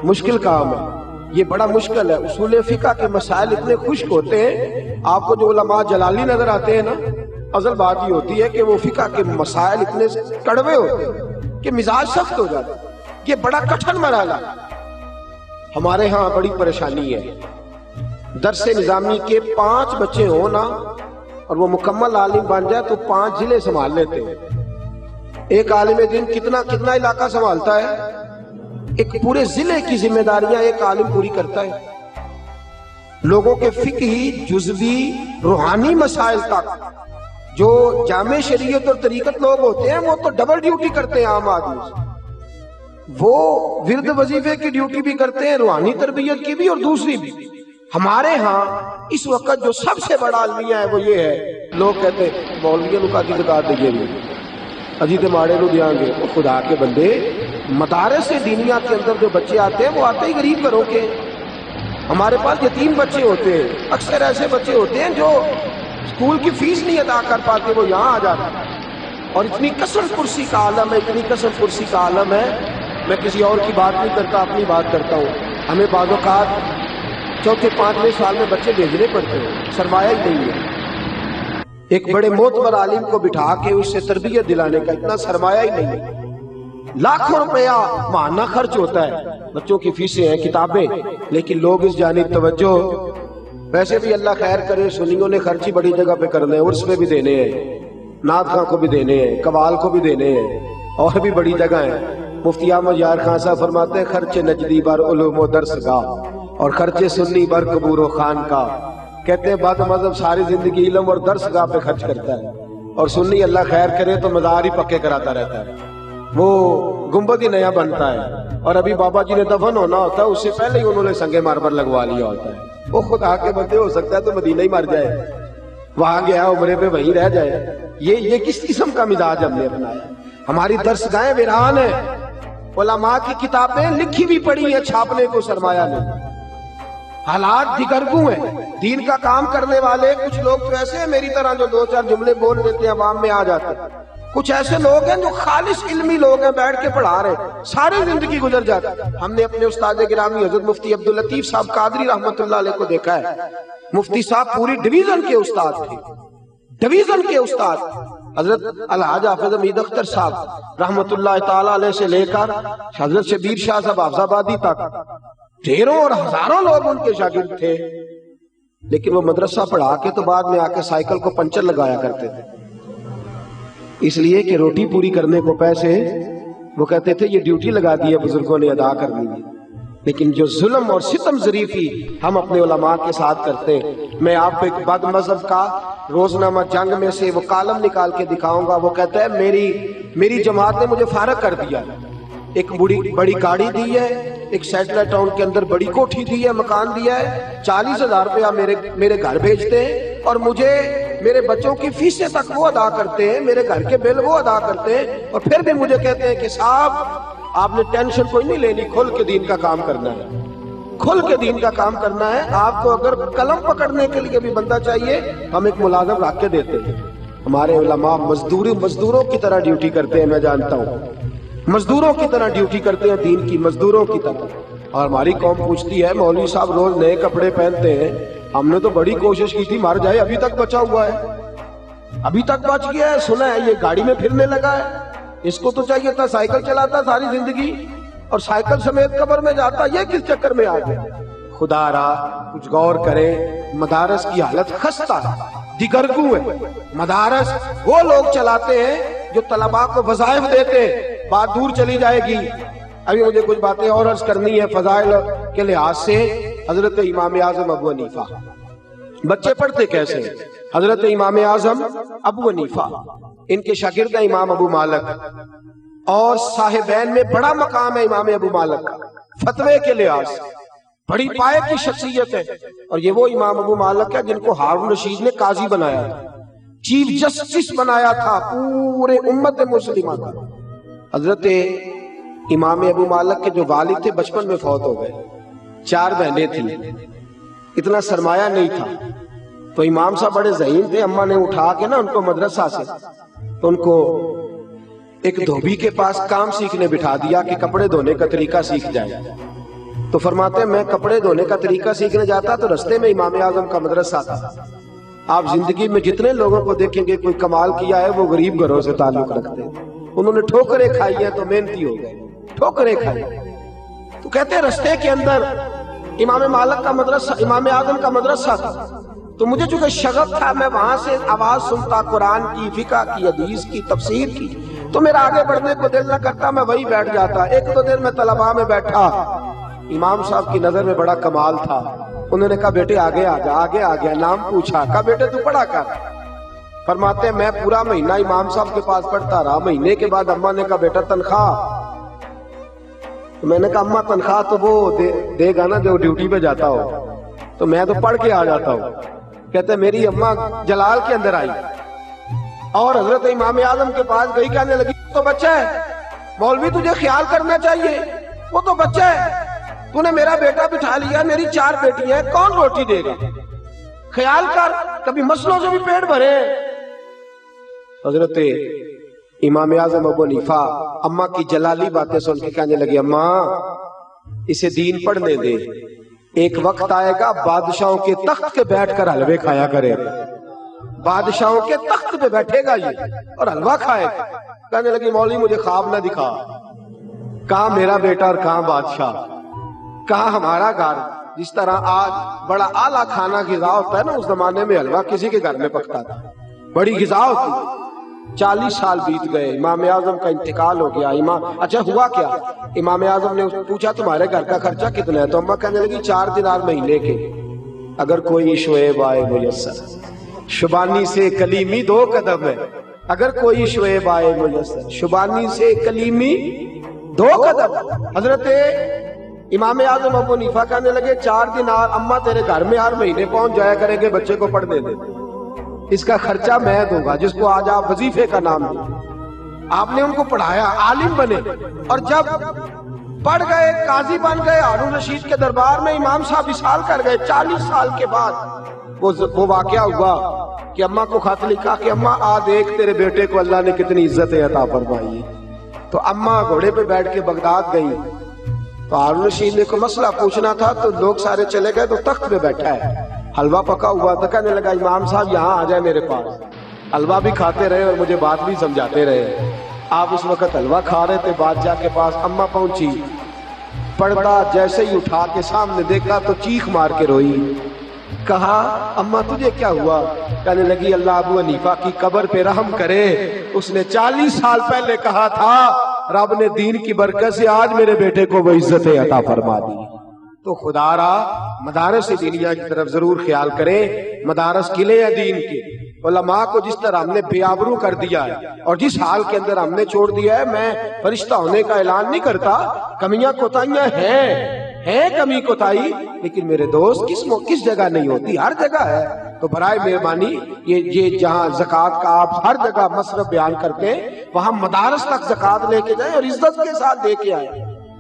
مشکل کام ہے، یہ بڑا مشکل ہے۔ اصول فقہ کے مسائل اتنے خشک ہوتے ہیں، آپ کو جو علماء جلالی نظر آتے ہیں نا، اصل بات یہ ہوتی ہے کہ وہ فقہ کے مسائل اتنے کڑوے ہوتے ہیں کہ مزاج سخت ہو جاتا ہے، یہ بڑا کٹھن مرحلہ ہے۔ ہمارے ہاں بڑی پریشانی ہے، درس نظامی کے 5 بچے ہوں نا اور وہ مکمل عالم بن جائے تو 5 ضلع سنبھال لیتے ہیں۔ ایک عالم دین کتنا علاقہ سنبھالتا ہے؟ ایک پورے ضلع کی ذمہ داریاں ایک عالم پوری کرتا ہے، لوگوں کے فقہی، جزوی، روحانی مسائل تک۔ جو جامع شریعت اور طریقت لوگ ہوتے ہیں وہ تو ڈبل ڈیوٹی کرتے ہیں عام آدمی سے، وہ ورد وظیفے کی ڈیوٹی بھی کرتے ہیں، روحانی تربیت کی بھی اور دوسری بھی۔ ہمارے ہاں اس وقت جو سب سے بڑا المیہ ہے وہ یہ ہے، لوگ کہتے ہیں مولویوں کو کی زکات دیں گے، اجی تے ماڑے نو دیاں گے۔ وہ خدا کے بندے، مدارس دینیا کے اندر جو بچے آتے ہیں وہ آتے ہی غریب گھروں کے۔ ہمارے پاس یتیم بچے ہوتے ہیں، اکثر ایسے بچے ہوتے ہیں جو اسکول کی فیس نہیں ادا کر پاتے، وہ یہاں آ جاتے ہیں، اور اتنی کثرت کرسی کا عالم ہے، اتنی کثرت کرسی کا عالم ہے۔ میں کسی اور کی بات نہیں کرتا، اپنی بات کرتا ہوں۔ ہمیں بعض اوقات 4تھے 5ویں سال میں بچے بھیجنے پڑتے ہیں، سرمایہ ہی نہیں ہے۔ ایک بڑے معتبر عالم کو بٹھا کے اس سے تربیت دلانے کا اتنا سرمایہ ہی نہیں ہے. لاکھوں روپیہ ماہانہ خرچ ہوتا ہے، بچوں کی فیسیں ہیں، کتابیں، لیکن لوگ اس جانب توجہ. ویسے بھی اللہ خیر کرے، سنیوں نے خرچ ہی بڑی جگہ پہ کرنے ہیں، عرس میں بھی دینے ہیں، نعت خاں کو بھی دینے ہیں، قوال کو بھی دینے ہیں، اور بھی بڑی جگہ ہیں. مفتی احمد یار خان صاحب فرماتے ہیں خرچ نجدی بر علوم و درس گاہ اور خرچ سنی بر قبور و خان کا. کہتے ہیں بعد مذہب ساری زندگی علم اور درس گاہ پہ خرچ کرتا ہے، اور سنی اللہ خیر کرے تو مزار ہی پکے کراتا رہتا ہے، وہ گنبد ہی نیا بنتا ہے. اور ابھی بابا جی نے دفن ہونا ہوتا ہے، اس سے پہلے ہی انہوں نے سنگ مرمر لگوا لیا ہوتا ہے. وہ خدا کے بندے ہو سکتا ہے تو مدینہ ہی مر جائے، وہاں گیا عمرے پہ وہیں رہ جائے. یہ کس قسم کا مزاج ہم نے اپنایا؟ ہماری درس گاہیں ویران ہیں، علماء کی کتابیں لکھی بھی پڑی ہیں، چھاپنے کو سرمایہ نہیں. حالات دگرگوں ہیں. دین کا کام کرنے والے کچھ لوگ تو ایسے ہیں میری طرح جو دو چار جملے بول دیتے ہیں عوام میں آ جاتے ہیں. کچھ ایسے لوگ ہیں جو خالص علمی لوگ ہیں، بیٹھ کے پڑھا رہے ہیں، ساری زندگی گزر جاتی. ہم نے اپنے استاد گرامی حضرت مفتی عبداللطیف صاحب قادری رحمت اللہ علیہ کو دیکھا ہے. مفتی صاحب پوری ڈویژن کے استاد تھے، ڈویژن کے استاد. حضرت الحاج حافظ حمید اختر صاحب رحمت اللہ تعالی علیہ سے لے کر حضرت شبیر شاہ صاحب حافظ آبادی تک ڈھیروں اور ہزاروں لوگ ان کے شاگرد تھے. لیکن وہ مدرسہ پڑھا کے تو بعد میں آ کے سائیکل کو پنچر لگایا کرتے تھے، اس لیے کہ روٹی پوری کرنے کو پیسے، وہ کہتے تھے یہ ڈیوٹی لگا دی ہے بزرگوں نے، ادا کرنی ہے. لیکن جو ظلم اور ستم ظریفی ہم اپنے علماء کے ساتھ کرتے ہیں. میں آپ کو ایک بد مذہب کا روزنامہ جنگ میں سے وہ کالم نکال کے دکھاؤں گا. وہ کہتا ہے میری جماعت نے مجھے فارغ کر دیا، ایک بڑی گاڑی دی ہے، ایک سیٹلائٹ ٹاؤن کے اندر بڑی کوٹھی دی ہے، مکان دیا ہے، 40,000 روپیہ میرے گھر بھیجتے ہیں، اور مجھے میرے بچوں کی فیسیں تک وہ ادا کرتے ہیں، میرے گھر کے بل وہ ادا کرتے ہیں، اور پھر بھی مجھے کہتے ہیں کہ صاحب آپ نے ٹینشن کوئی نہیں لینی، کھل کے دین کا کام کرنا ہے، کھل کے دین کا کام کرنا ہے. آپ کو اگر قلم پکڑنے کے لیے بھی بندہ چاہیے ہم ایک ملازم رکھ کے دیتے ہیں. ہمارے علماء مزدوروں کی طرح ڈیوٹی کرتے ہیں، میں جانتا ہوں، مزدوروں کی طرح ڈیوٹی کرتے ہیں، دین کی مزدوروں کی طرح. اور ہماری قوم پوچھتی ہے مولوی صاحب روز نئے کپڑے پہنتے ہیں، ہم نے تو بڑی کوشش کی تھی مر جائے، ابھی تک بچا ہوا ہے، ابھی تک بچ گیا ہے. سنا ہے یہ گاڑی میں پھرنے لگا ہے، اس کو تو چاہیے تھا سائیکل چلاتا ساری زندگی اور سائیکل سمیت قبر میں جاتا. یہ کس چکر میں آ گیا؟ خدا را کچھ غور کریں. مدارس کی حالت خستہ دیگرگوں ہے. مدارس وہ لوگ چلاتے ہیں جو طلباء کو وظائف دیتے ہیں. بات دور چلی جائے گی، ابھی مجھے کچھ باتیں اور عرض کرنی ہے فضائل کے لحاظ سے. حضرت امام اعظم ابو حنیفہ، بچے پڑھتے کیسے؟ حضرت امام اعظم ابو حنیفہ، ان کے شاگرد ہیں امام ابو مالک، اور صاحبین میں بڑا مقام ہے امام ابو مالک کا فتوے کے لحاظ سے، بڑی پائے کی شخصیت ہے. اور یہ وہ امام ابو مالک ہے جن کو ہارون رشید نے قاضی بنایا تھا، چیف جسٹس بنایا تھا پورے امت مسلمہ کا. حضرت امام ابو مالک کے جو والد تھے بچپن میں فوت ہو گئے، 4 بہنیں تھیں، اتنا سرمایہ نہیں تھا. تو امام صاحب بڑے ذہین تھے، اماں نے اٹھا کے نا ان کو مدرسہ سے تو ان کو ایک دھوبی کے پاس کام سیکھنے بٹھا دیا کہ کپڑے دھونے کا طریقہ سیکھ جائے. تو فرماتے ہیں میں کپڑے دھونے کا طریقہ سیکھنے جاتا تو رستے میں امام اعظم کا مدرسہ تھا. آپ زندگی میں جتنے لوگوں کو دیکھیں گے کوئی کمال کیا ہے وہ غریب گھروں سے تعلق رکھتے ہیں. انہوں نے ٹھوکریں کھائی ہیں تو محنتی ہو گئے، ٹھوکریں کھائی. تو کہتے ہیں رستے کے اندر امام مالک کا مدرسہ، امام اعظم کا مدرسہ تھا. تو مجھے چونکہ شغف تھا، میں وہاں سے آواز سنتا قرآن کی، فقہ کی، حدیث کی، تفسیر کی، تو میرا آگے بڑھنے کو دل نہ کرتا، میں وہی بیٹھ جاتا. 1-2 دن میں طلباء میں بیٹھا، امام صاحب کی نظر میں بڑا کمال تھا. انہوں نے کہا بیٹے آگے آ جا. آگے آ گیا، نام پوچھا، کہا بیٹے تو پڑھا کر. فرماتے ہیں میں پورا مہینہ امام صاحب کے پاس پڑھتا رہا. مہینے کے بعد اماں نے کہا بیٹا تنخواہ. تو میں نے کہا اماں تنخواہ تو وہ دے گا نا جو ڈیوٹی پہ جاتا ہو، تو میں تو پڑھ کے آ جاتا ہوں. کہتے میری اماں جلال کے اندر آئی اور حضرت امام اعظم کے پاس گئی، کہنے لگی تو بچہ ہے مولوی، تجھے خیال کرنا چاہیے، وہ تو بچہ ہے، تو نے میرا بیٹا بٹھا لیا، میری 4 بیٹی ہیں، کون روٹی دے گا؟ خیال کر، کبھی مسلوں سے بھی پیٹ بھرے. حضرت امام اعظم ابو حنیفہ اماں کی جلالی باتیں سن کے کہنے لگے اماں اسے دین پڑھنے دے، ایک وقت آئے گا بادشاہوں کے تخت کے بیٹھ کر حلوے کھایا کرے. بادشاہوں کے تخت پہ بیٹھے گا یہ اور حلوہ کھائے گا۔ کہنے لگی مولوی مجھے خواب نہ دکھا، کہاں میرا بیٹا اور کہاں بادشاہ، کہاں ہمارا گھر۔ جس طرح آج بڑا اعلیٰ کھانا غذا ہوتا ہے نا، اس زمانے میں حلوہ کسی کے گھر میں پکتا تھا، بڑی غذا ہوتی۔ 40 سال بیت گئے، امام اعظم کا انتقال ہو گیا۔ اچھا ہوا کیا؟ امام اعظم نے پوچھا تمہارے گھر کا خرچہ کتنا ہے؟ تو اماں کہنے لگی 4 دینار مہینے کے۔ اگر کوئی شعیب آئے میسر، شبانی سے کلیمی 2 قدم ہے، اگر کوئی شعیب آئے میسر، شبانی سے کلیمی 2 قدم۔ حضرت امام اعظم ابو حنیفہ کہنے لگے 4 دینار اماں تیرے گھر میں ہر مہینے پہنچ جایا کریں گے، بچے کو پڑھنے دے، اس کا خرچہ میں دوں گا، جس کو آج آپ وظیفے کا نام دیں۔ آپ نے ان کو پڑھایا، عالم بنے، اور جب پڑھ گئے، قاضی بن گئے، ہارون رشید کے دربار میں امام صاحب وصال کر گئے۔ 40 سال کے بعد وہ واقعہ ہوا کہ اماں کو خط لکھا کہ اماں آ دیکھ تیرے بیٹے کو اللہ نے کتنی عزتیں عطا فرمائی ہے۔ تو اماں گھوڑے پہ بیٹھ کے بغداد گئی، تو ہارون رشید نے کوئی مسئلہ پوچھنا تھا، تو لوگ سارے چلے گئے، تو تخت پہ بیٹھا ہے، حلوہ پکا ہوا تھا۔ کہنے لگا امام صاحب یہاں آ جائے میرے پاس۔ حلوہ بھی کھاتے رہے اور مجھے بات بھی سمجھاتے رہے۔ آپ اس وقت حلوہ کھا رہے تھے، بادشاہ کے پاس اماں پہنچی، پردہ جیسے ہی اٹھا کے سامنے دیکھا تو چیخ مار کے روئی۔ کہا اماں تجھے کیا ہوا؟ کہنے لگی اللہ ابو حنیفہ کی قبر پہ رحم کرے، اس نے 40 سال پہلے کہا تھا رب نے دین کی برکت سے آج میرے بیٹے کو وہ عزت عطا فرما دی۔ تو خدا را مدارس دینیہ کی طرف ضرور خیال کریں۔ مدارس قلعے ہیں دین کے، علماء کو جس طرح ہم نے بے آبرو کر دیا ہے اور جس حال کے اندر ہم نے چھوڑ دیا ہے، میں فرشتہ ہونے کا اعلان نہیں کرتا، کمیاں کوتاہیاں ہیں کمی کوتاہی، لیکن میرے دوست کس جگہ نہیں ہوتی، ہر جگہ ہے۔ تو برائے مہربانی یہ جہاں زکوٰۃ کا آپ ہر جگہ مصرف بیان کرتے ہیں، وہاں مدارس تک زکوٰۃ لے کے جائیں اور عزت کے ساتھ دے کے آئیں،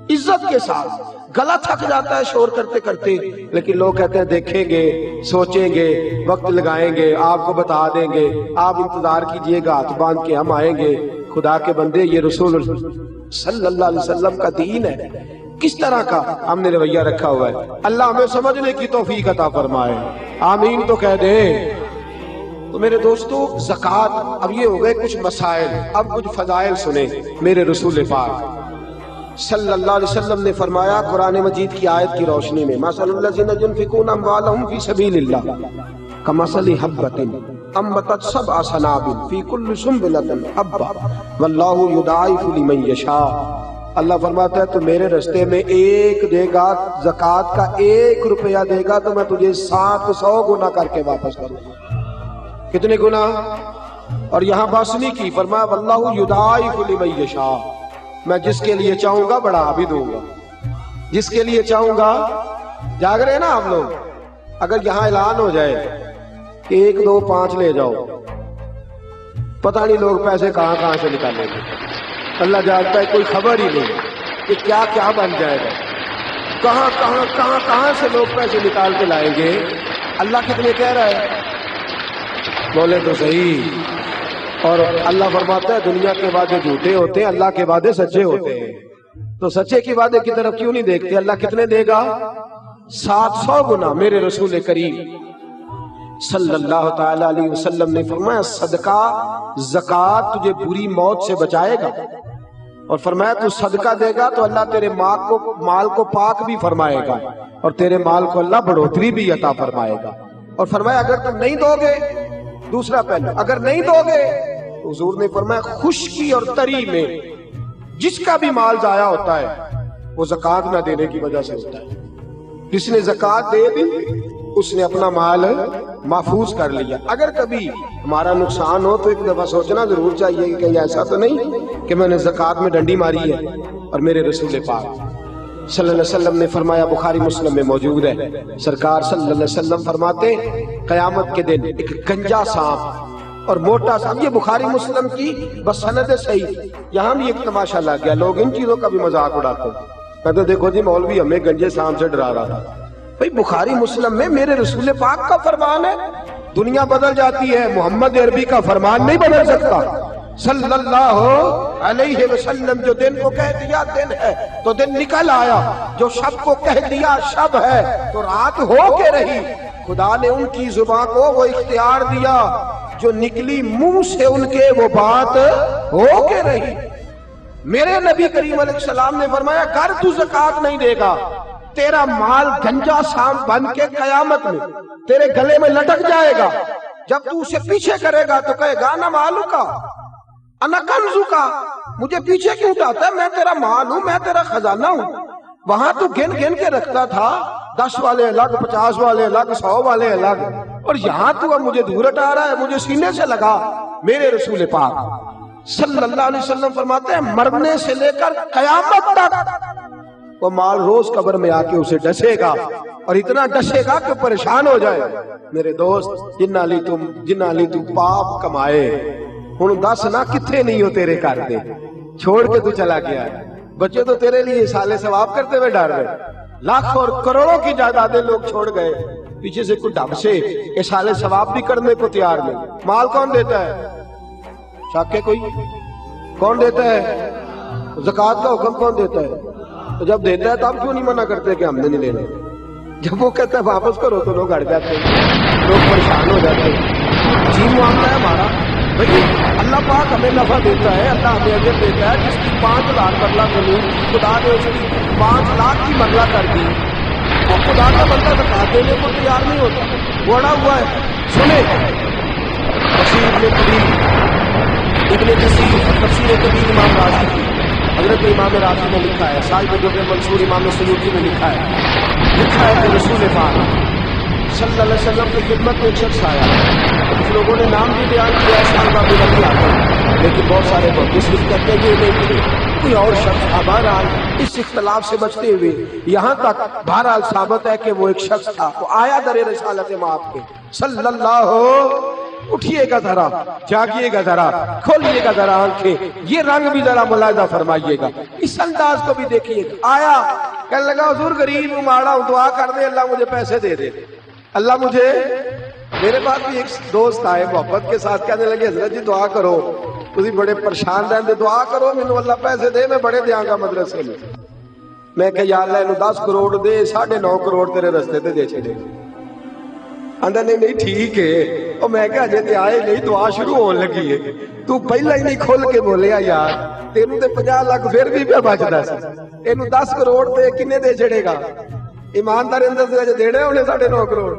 عزت کے ساتھ۔ گلا تھک جاتا ہے شور کرتے کرتے، لیکن لوگ کہتے ہیں دیکھیں گے، سوچیں گے، وقت لگائیں گے، آپ کو بتا دیں گے، آپ انتظار کیجئے گا، ہاتھ باندھ کے ہم آئیں گے۔ خدا کے بندے، یہ رسول صلی اللہ علیہ وسلم کا دین ہے، کس طرح کا ہم نے رویہ رکھا ہوا ہے۔ اللہ ہمیں سمجھنے کی توفیق عطا فرمائے، آمین تو کہہ دیں۔ تو میرے دوستو، زکوٰۃ، اب یہ ہو گئے کچھ مسائل، اب کچھ فضائل سنیں۔ میرے رسول پاک صلی اللہ علیہ وسلم نے فرمایا قرآن مجید کی آیت کی روشنی میں، مثل الذین ينفقون اموالهم فی سبیل اللہ کمثل حبۃ انبتت سبع سنابل فی کل سنبلۃ حبۃ واللہ یضاعف لمن یشاء۔ اللہ فرماتا ہے تو میرے رستے میں ایک دے گا، زکوٰۃ کا 1 روپیہ دے گا تو میں تجھے 700 گنا کر کے واپس کروں گا۔ کتنے گنا؟ اور یہاں بس نہیں کی، فرمایا واللہ یضاعف لمن یشاء، میں جس کے لیے چاہوں گا بڑھا بھی دوں گا، جس کے لیے چاہوں گا۔ جاگ رہے نا آپ لوگ؟ اگر یہاں اعلان ہو جائے کہ 1 2 5 لے جاؤ، پتہ نہیں لوگ پیسے کہاں سے نکالیں گے، اللہ جانتا ہے، کوئی خبر ہی نہیں کہ کیا کیا بن جائے گا، کہاں سے لوگ پیسے نکال کے لائیں گے۔ اللہ کتنے کہہ رہا ہے؟ بولے تو صحیح۔ اور اللہ فرماتا ہے دنیا کے وعدے جھوٹے ہوتے ہیں، اللہ کے وعدے سچے ہوتے ہیں۔ تو سچے کی وعدے کی طرف کیوں نہیں دیکھتے؟ اللہ کتنے دے گا؟ 700 گنا۔ میرے رسول کریم صلی اللہ تعالی علیہ وسلم نے فرمایا صدقہ، زکوٰۃ تجھے بری موت سے بچائے گا، اور فرمایا تو صدقہ دے گا تو اللہ تیرے مال کو پاک بھی فرمائے گا، اور تیرے مال کو اللہ بڑھوتری بھی عطا فرمائے گا۔ اور فرمایا اگر تم نہیں دو گے، دوسرا پہلو، اگر نہیں دو گے، حضور نے فرمایا خشکی اور تری میں جس کا بھی مال ضائع ہوتا ہے وہ زکوٰۃ نہ دینے کی وجہ سے ہوتا ہے۔ جس نے زکوٰۃ دے دی اس نے اپنا مال محفوظ کر لیا۔ اگر کبھی ہمارا نقصان ہو تو ایک دفعہ سوچنا ضرور چاہیے کہ کہیں ایسا تو نہیں کہ میں نے زکوٰۃ میں ڈنڈی ماری ہے۔ اور میرے رسول پاک صلی اللہ علیہ وسلم نے فرمایا، بخاری مسلم میں موجود ہے، سرکار صلی اللہ علیہ وسلم فرماتے قیامت کے دن ایک گنجا سانپ اور موٹا سانپ، یہ بخاری مسلم کی بس سند صحیح۔ یہاں بھی ایک تماشا لگ گیا، لوگ ان چیزوں کا بھی مذاق اڑاتے ہیں، کہتے دیکھو جی مولوی ہمیں گنجے سانپ سے ڈرا رہا تھا۔ بھئی بخاری مسلم میں میرے رسول پاک کا فرمان ہے، دنیا بدل جاتی ہے، محمد عربی کا فرمان نہیں بدل سکتا صلی اللہ علیہ وسلم۔ جو دن کو کہہ دیا دن ہے تو دن نکل آیا، جو شب کو کہہ دیا شب ہے تو رات ہو کے رہی۔ خدا نے ان کی زبان کو وہ اختیار دیا جو نکلی منہ سے ان کے وہ بات ہو کے رہی۔ میرے نبی کریم علیہ السلام نے فرمایا اگر تو زکات نہیں دے گا تیرا مال گنجا سام بن کے قیامت میں تیرے گلے میں لٹک جائے گا، جب تو اسے پیچھے کرے گا تو کہے گا نا مالو کا انا کنزو کا، مجھے پیچھے کیوں اٹھاتا ہے، میں تیرا مال ہوں، میں تیرا خزانہ ہوں۔ وہاں تو گن گن کے رکھتا تھا، 10 والے الگ، 50 والے الگ، 100 والے الگ، اور یہاں تو اب مجھے دور ہٹا رہا ہے، مجھے سینے سے لگا۔ میرے رسول پاک صلی اللہ علیہ وسلم فرماتے ہیں مرنے سے لے کر قیامت تک وہ مال روز قبر میں آ کے اسے ڈسے گا، اور اتنا ڈسے گا کہ پریشان ہو جائے۔ میرے دوست جنہ لی تو پاپ کمائے، ہن دس نہ کتنے نہیں ہو تیرے گھر دے، چھوڑ کے تو چلا گیا ہے۔ بچے تو تیرے لیے سالے ثواب کرتے ہوئے ڈر رہے، لاکھ اور کروڑوں کی جائیدادیں لوگ چھوڑ گئے، پیچھے سے کوئی ڈھب سے یہ سالے ثواب بھی کرنے کو تیار نہیں۔ مال کون دیتا ہے؟ شک ہے کوئی؟ کون دیتا ہے؟ زکوٰۃ کا حکم کون دیتا ہے؟ تو جب دیتا ہے تب کیوں نہیں منع کرتے کہ ہم نے نہیں لینا؟ جب وہ کہتا ہے واپس کرو تو لوگ اڑ جاتے ہیں، لوگ پریشان ہو جاتے ہیں۔ جی معاملہ ہے ہمارا بھئی، اللہ پاک ہمیں نفع دیتا ہے، اللہ ہمیں اجر دیتا ہے۔ جس کی 5 لاکھ مرلہ زمین تھی، خدا نے اس کی 5 لاکھ کی مرلہ کر دی، اور خدا کا بندہ زکوٰۃ دینے کو تیار نہیں ہوتا، وہ اڑا ہوا ہے۔ سنیں ابن تفسیر کبیر امام رازی کی، حضرت امام رازی نے لکھا ہے، صاحب جو منصور امام سیوطی نے لکھا ہے کہ رسول پاک صلی اللہ علیہ وسلم کی خدمت میں ایک شخص آیا، کچھ لوگوں نے نام بھی بیان کیا صحابہ بن ابی آدم، لیکن بہت سارے محدث کہتے ہیں کہ نہیں کوئی اور شخص تھا۔ بہرحال اس اختلاف سے بچتے ہوئے یہاں تک بہرحال ثابت ہے کہ وہ ایک شخص تھا، وہ آیا در رسالت مآب کے صلی اللہ۔ اٹھیے گا ذرا، جاگیے گا ذرا، کھولیے گا ذرا آنکھیں، یہ رنگ بھی ذرا ملاحظہ فرمائیے گا، اس انداز کو بھی دیکھیے گا۔ آیا کہنے لگا حضور غریب ہوں، ماڑا ہوں، دعا کر دے اللہ مجھے پیسے دے دے، اللہ مجھے۔ میرے پاس بھی ایک دوست آئے محبت کے ساتھ، کہنے لگے حضرت جی دعا کرو، تسی بڑے پریشان رہندے، دعا کرو مینوں اللہ پیسے دے، میں بڑے دیاں گا مدرسے میں۔ میں کہ یا اللہ انہوں 10 کروڑ دے، 9.5 کروڑ تیرے رستے تے دے چھڑے۔ آندہ نہیں ٹھیک ہے، اور میں کہ اجے تے آئے نہیں، دعا شروع ہون لگی ہے، تو پہلا ہی نہیں کھول کے بولیا یار، تینوں تے 50 لاکھ پھر بھی پہ بچدا سی، اینوں 10 کروڑ تے کنے دے چھڑے گا؟ ایماندار اندر سے دینے انہیں 9.5 کروڑ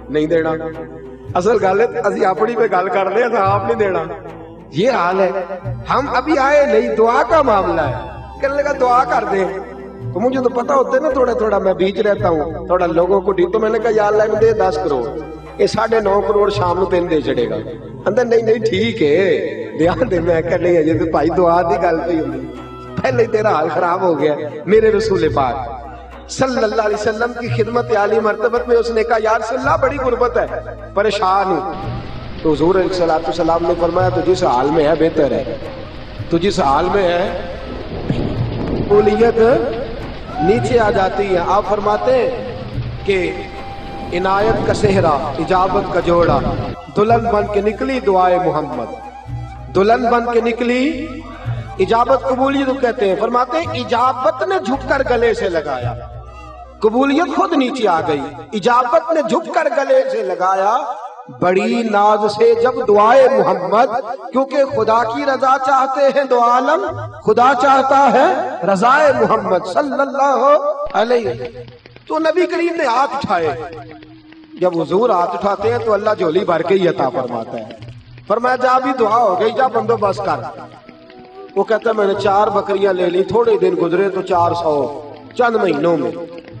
نہیں دینا۔ اصل گل ہے اسی اپنی پہ گل کر لیں، آپ نہیں دینا، یہ حال ہے۔ ہم ابھی آئے نہیں، دعا کا معاملہ ہے۔ کہنے لگا دعا کر دیں، تو مجھے تو پتا ہوتا ہے نا تھوڑا تھوڑا، میں بیچ رہتا ہوں تھوڑا لوگوں کو تو میں نے کہا یا اللہ دے 10 کروڑ، یہ 9.5 کروڑ شام نو تین دے چڑے گا۔ اندر نہیں ٹھیک ہے دھیان دے، میں کہ نہیں اجے تو بھائی دعا دی گل پئی ہوندی، پہلے ہی تیرا حال خراب ہو گیا۔ میرے رسول پاک صلی اللہ علیہ وسلم کی خدمت عالی مرتبت میں اس نے کہا یا رسول اللہ بڑی غربت ہے، پریشان ہوں۔ تو حضور علیہ الصلوۃ والسلام نے فرمایا تو جس حال میں ہے بہتر ہے، تو جس حال میں ہے قبولیت نیچے آ جاتی ہے۔ آپ فرماتے ہیں کہ عنایت کا صحرا، اجابت کا جوڑا، دلہن بن کے نکلی دعائے محمد، دلہن بن کے نکلی اجابت قبولیت کہتے ہیں۔ فرماتے ہیں اجابت نے جھک کر گلے سے لگایا، قبولیت خود نیچے آ گئی، اجابت نے جھک کر گلے سے لگایا بڑی ناز سے جب دعائے محمد، کیونکہ خدا کی رضا چاہتے ہیں دو عالم، خدا چاہتا ہے رضائے محمد صلی اللہ علیہ۔ تو نبی کریم نے ہاتھ اٹھائے، جب حضور ہاتھ اٹھاتے ہیں تو اللہ جھولی بھر کے ہی عطا فرماتا ہے۔ فرمایا جا بھی دعا ہو گئی، جا بندوبست کر۔ وہ کہتا ہے میں نے 4 بکریاں لے لی، تھوڑے دن گزرے تو 400 چند مہینوں میں،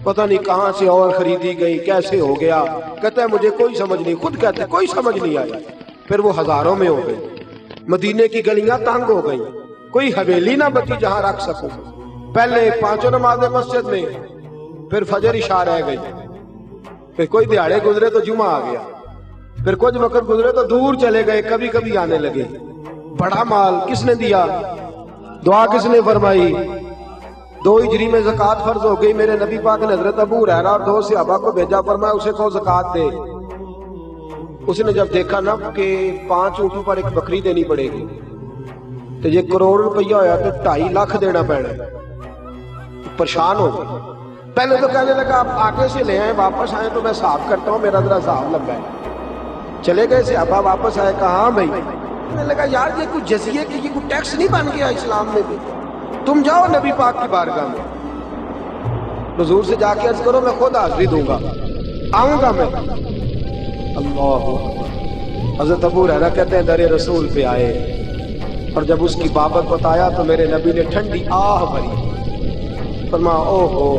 پتہ نہیں کہاں سے اور خریدی گئی، کیسے ہو گیا۔ کہتا ہے مجھے کوئی سمجھ نہیں، خود کہتے کوئی سمجھ نہیں آئی۔ پھر وہ ہزاروں میں ہو گئی، مدینے کی گلیاں تنگ ہو گئی، کوئی حویلی نہ بچی جہاں رکھ سکوں۔ پہلے 5 نمازیں مسجد میں، پھر فجر عشاء رہ گئی، پھر کوئی دیہاڑے گزرے تو جمعہ آ گیا، پھر کچھ وقت گزرے تو دور چلے گئے، کبھی کبھی آنے لگے۔ بڑا مال کس نے دیا؟ دعا کس نے فرمائی؟ 2 ہجری میں زکوٰۃ فرض ہو گئی۔ میرے نبی پاک نے حضرت ابو ہریرہ اور 2 صحابہ کو بھیجا، فرمایا اسے کہو زکوٰۃ دے۔ اس نے جب دیکھا نا کہ 5 اونٹوں پر ایک بکری دینی پڑے گی، تو یہ کروڑ روپیہ ہویا تو 2.5 لاکھ دینا پڑے، پریشان ہو گئے۔ پہلے تو کہنے لگا آپ آگے سے لے آئیں، واپس آئیں تو میں صاف کرتا ہوں، میرا ذرا صاف لگا ہے۔ چلے گئے صحابہ واپس آئے، کہا ہاں بھائی. میں نے لگا یار یہ کوئی جزیے کی یہ کوئی ٹیکس نہیں بن گیا اسلام میں بھی. تم جاؤ نبی پاک کی بارگاہ میں، حضور سے جا کے عرض کرو میں خود حاضری دوں گا، آؤں گا میں. اللہ. حضرت ابو ہریرہ کہتے ہیں در رسول پہ آئے اور جب اس کی بابت بتایا تو میرے نبی نے ٹھنڈی آہ بھری. فرمایا او ہو،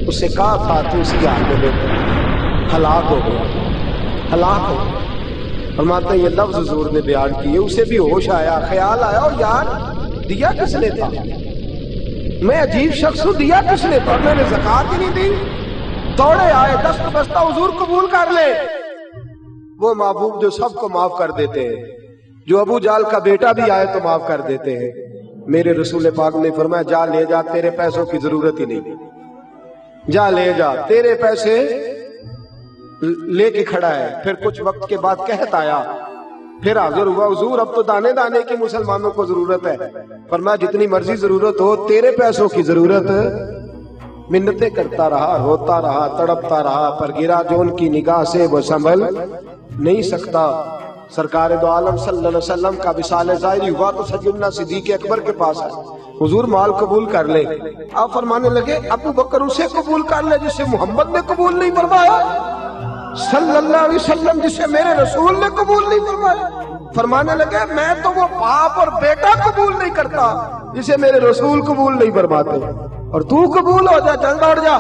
اسے کہا تھا تو اسی حال میں بیٹھا، ہلاک ہو گیا، ہلاک ہو گیا. فرماتے ہیں یہ لفظ حضور نے بیان کیے، اسے بھی ہوش آیا، خیال آیا اور یار دیا کس نے تھا، میں عجیب شخص ہوں، دیا کس نے تھا، میں نے زکات ہی نہیں دی. دوڑے آئے، دست بستہ حضور قبول کر لے. وہ محبوب جو سب کو معاف کر دیتے ہیں، جو ابو جال کا بیٹا بھی آئے تو معاف کر دیتے ہیں. میرے رسول پاک نے فرمایا جا لے جا، تیرے پیسوں کی ضرورت ہی نہیں، جا لے جا، تیرے پیسے لے کے کھڑا ہے. پھر کچھ وقت کے بعد کہت آیا، پھر حاضر ہوا، حضور اب تو دانے دانے کی مسلمانوں کو ضرورت ہے. فرمایا جتنی مرضی ضرورت ہو، تیرے پیسوں کی ضرورت. منتیں کرتا رہا، روتا رہا، تڑپتا رہا، پر گرا جو ان کی نگاہ سے وہ سنبھل نہیں سکتا. سرکار دو عالم صلی اللہ علیہ وسلم کا وصال ظاہری ہوا تو سیدنا صدیق اکبر کے پاس آئے، حضور مال قبول کر لے. آپ فرمانے لگے ابو بکر اسے قبول کر لے جسے محمد نے قبول نہیں فرمایا، صلی اللہ علیہ وسلم جسے میرے رسول نے قبول نہیں فرمایا. فرمانے لگے میں تو وہ باپ اور بیٹا قبول نہیں کرتا جسے میرے رسول قبول نہیں فرماتے، اور تو قبول ہو جا، چل دوڑ جا،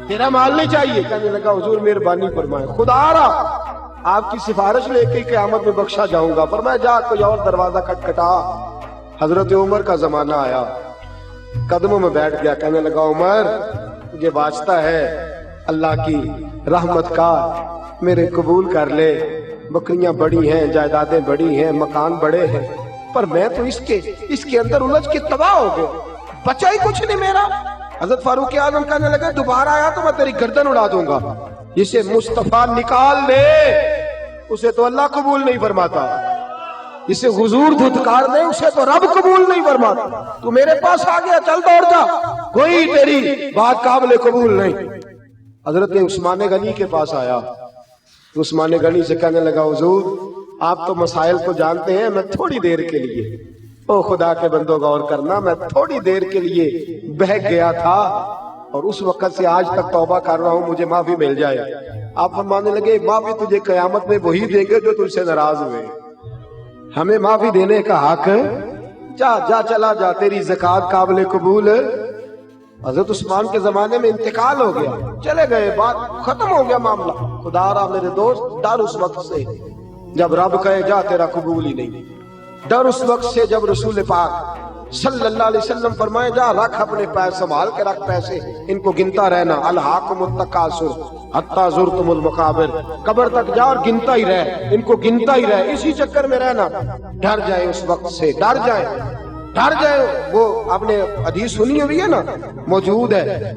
تیرا مال نہیں چاہیے. کہنے لگا حضور مہربانی فرمائے، خدا رہا آپ کی سفارش لے کے قیامت میں بخشا جاؤں گا. فرمایا جا کوئی اور دروازہ کھٹکھٹا. حضرت عمر کا زمانہ آیا، قدموں میں بیٹھ گیا. کہنے لگا عمر یہ واسطہ ہے اللہ کی رحمت کا، میرے قبول کر لے. بکریاں بڑی ہیں، جائیدادیں بڑی ہیں، مکان بڑے ہیں، پر میں تو اس کے اندر الجھ کے تباہ ہو گیا، بچا ہی کچھ نہیں میرا. حضرت فاروق اعظم کہنے لگے دوبارہ آیا تو میں تیری گردن اڑا دوں گا. جسے مصطفیٰ نکال دے اسے تو اللہ قبول نہیں فرماتا، جسے حضور دھتکار دے اسے تو رب قبول نہیں فرماتا. تو میرے پاس آ گیا، چل دوڑ جا، کوئی تیری بات قابل قبول نہیں. حضرت عثمان غنی کے پاس آیا، عثمان غنی سے کہنے لگا حضور آپ تو مسائل کو جانتے ہیں، میں تھوڑی دیر کے لیے، او خدا کے بندو غور کرنا، میں تھوڑی دیر کے لیے بہک گیا تھا اور اس وقت سے آج تک توبہ کر رہا ہوں، مجھے معافی مل جائے. آپ فرمانے لگے معافی تجھے قیامت میں وہی دیں گے جو تجھ سے ناراض ہوئے، ہمیں معافی دینے کا حق، جا جا چلا جا، تیری زکوٰۃ قابل قبول. حضرت عثمان کے زمانے میں انتقال ہو گیا، چلے گئے، بات ختم ہو گیا معاملہ. خدا را میرے دوست ڈر اس وقت سے جب رب کہے جا تیرا قبول ہی نہیں، ڈر اس وقت سے جب رسول پاک صلی اللہ علیہ وسلم فرمائے جا رکھ اپنے پیر، سنبھال کے رکھ پیسے، ان کو گنتا رہنا. الہاکم التکاثر حتی زرتم المقابر، قبر تک جا اور گنتا ہی رہ، ان کو گنتا ہی رہ، اسی چکر میں رہنا. ڈر جائے اس وقت سے، ڈر جائے، ڈر جائے. وہ آپ نے حدیث سنی ہوئی ہے نا، موجود ہے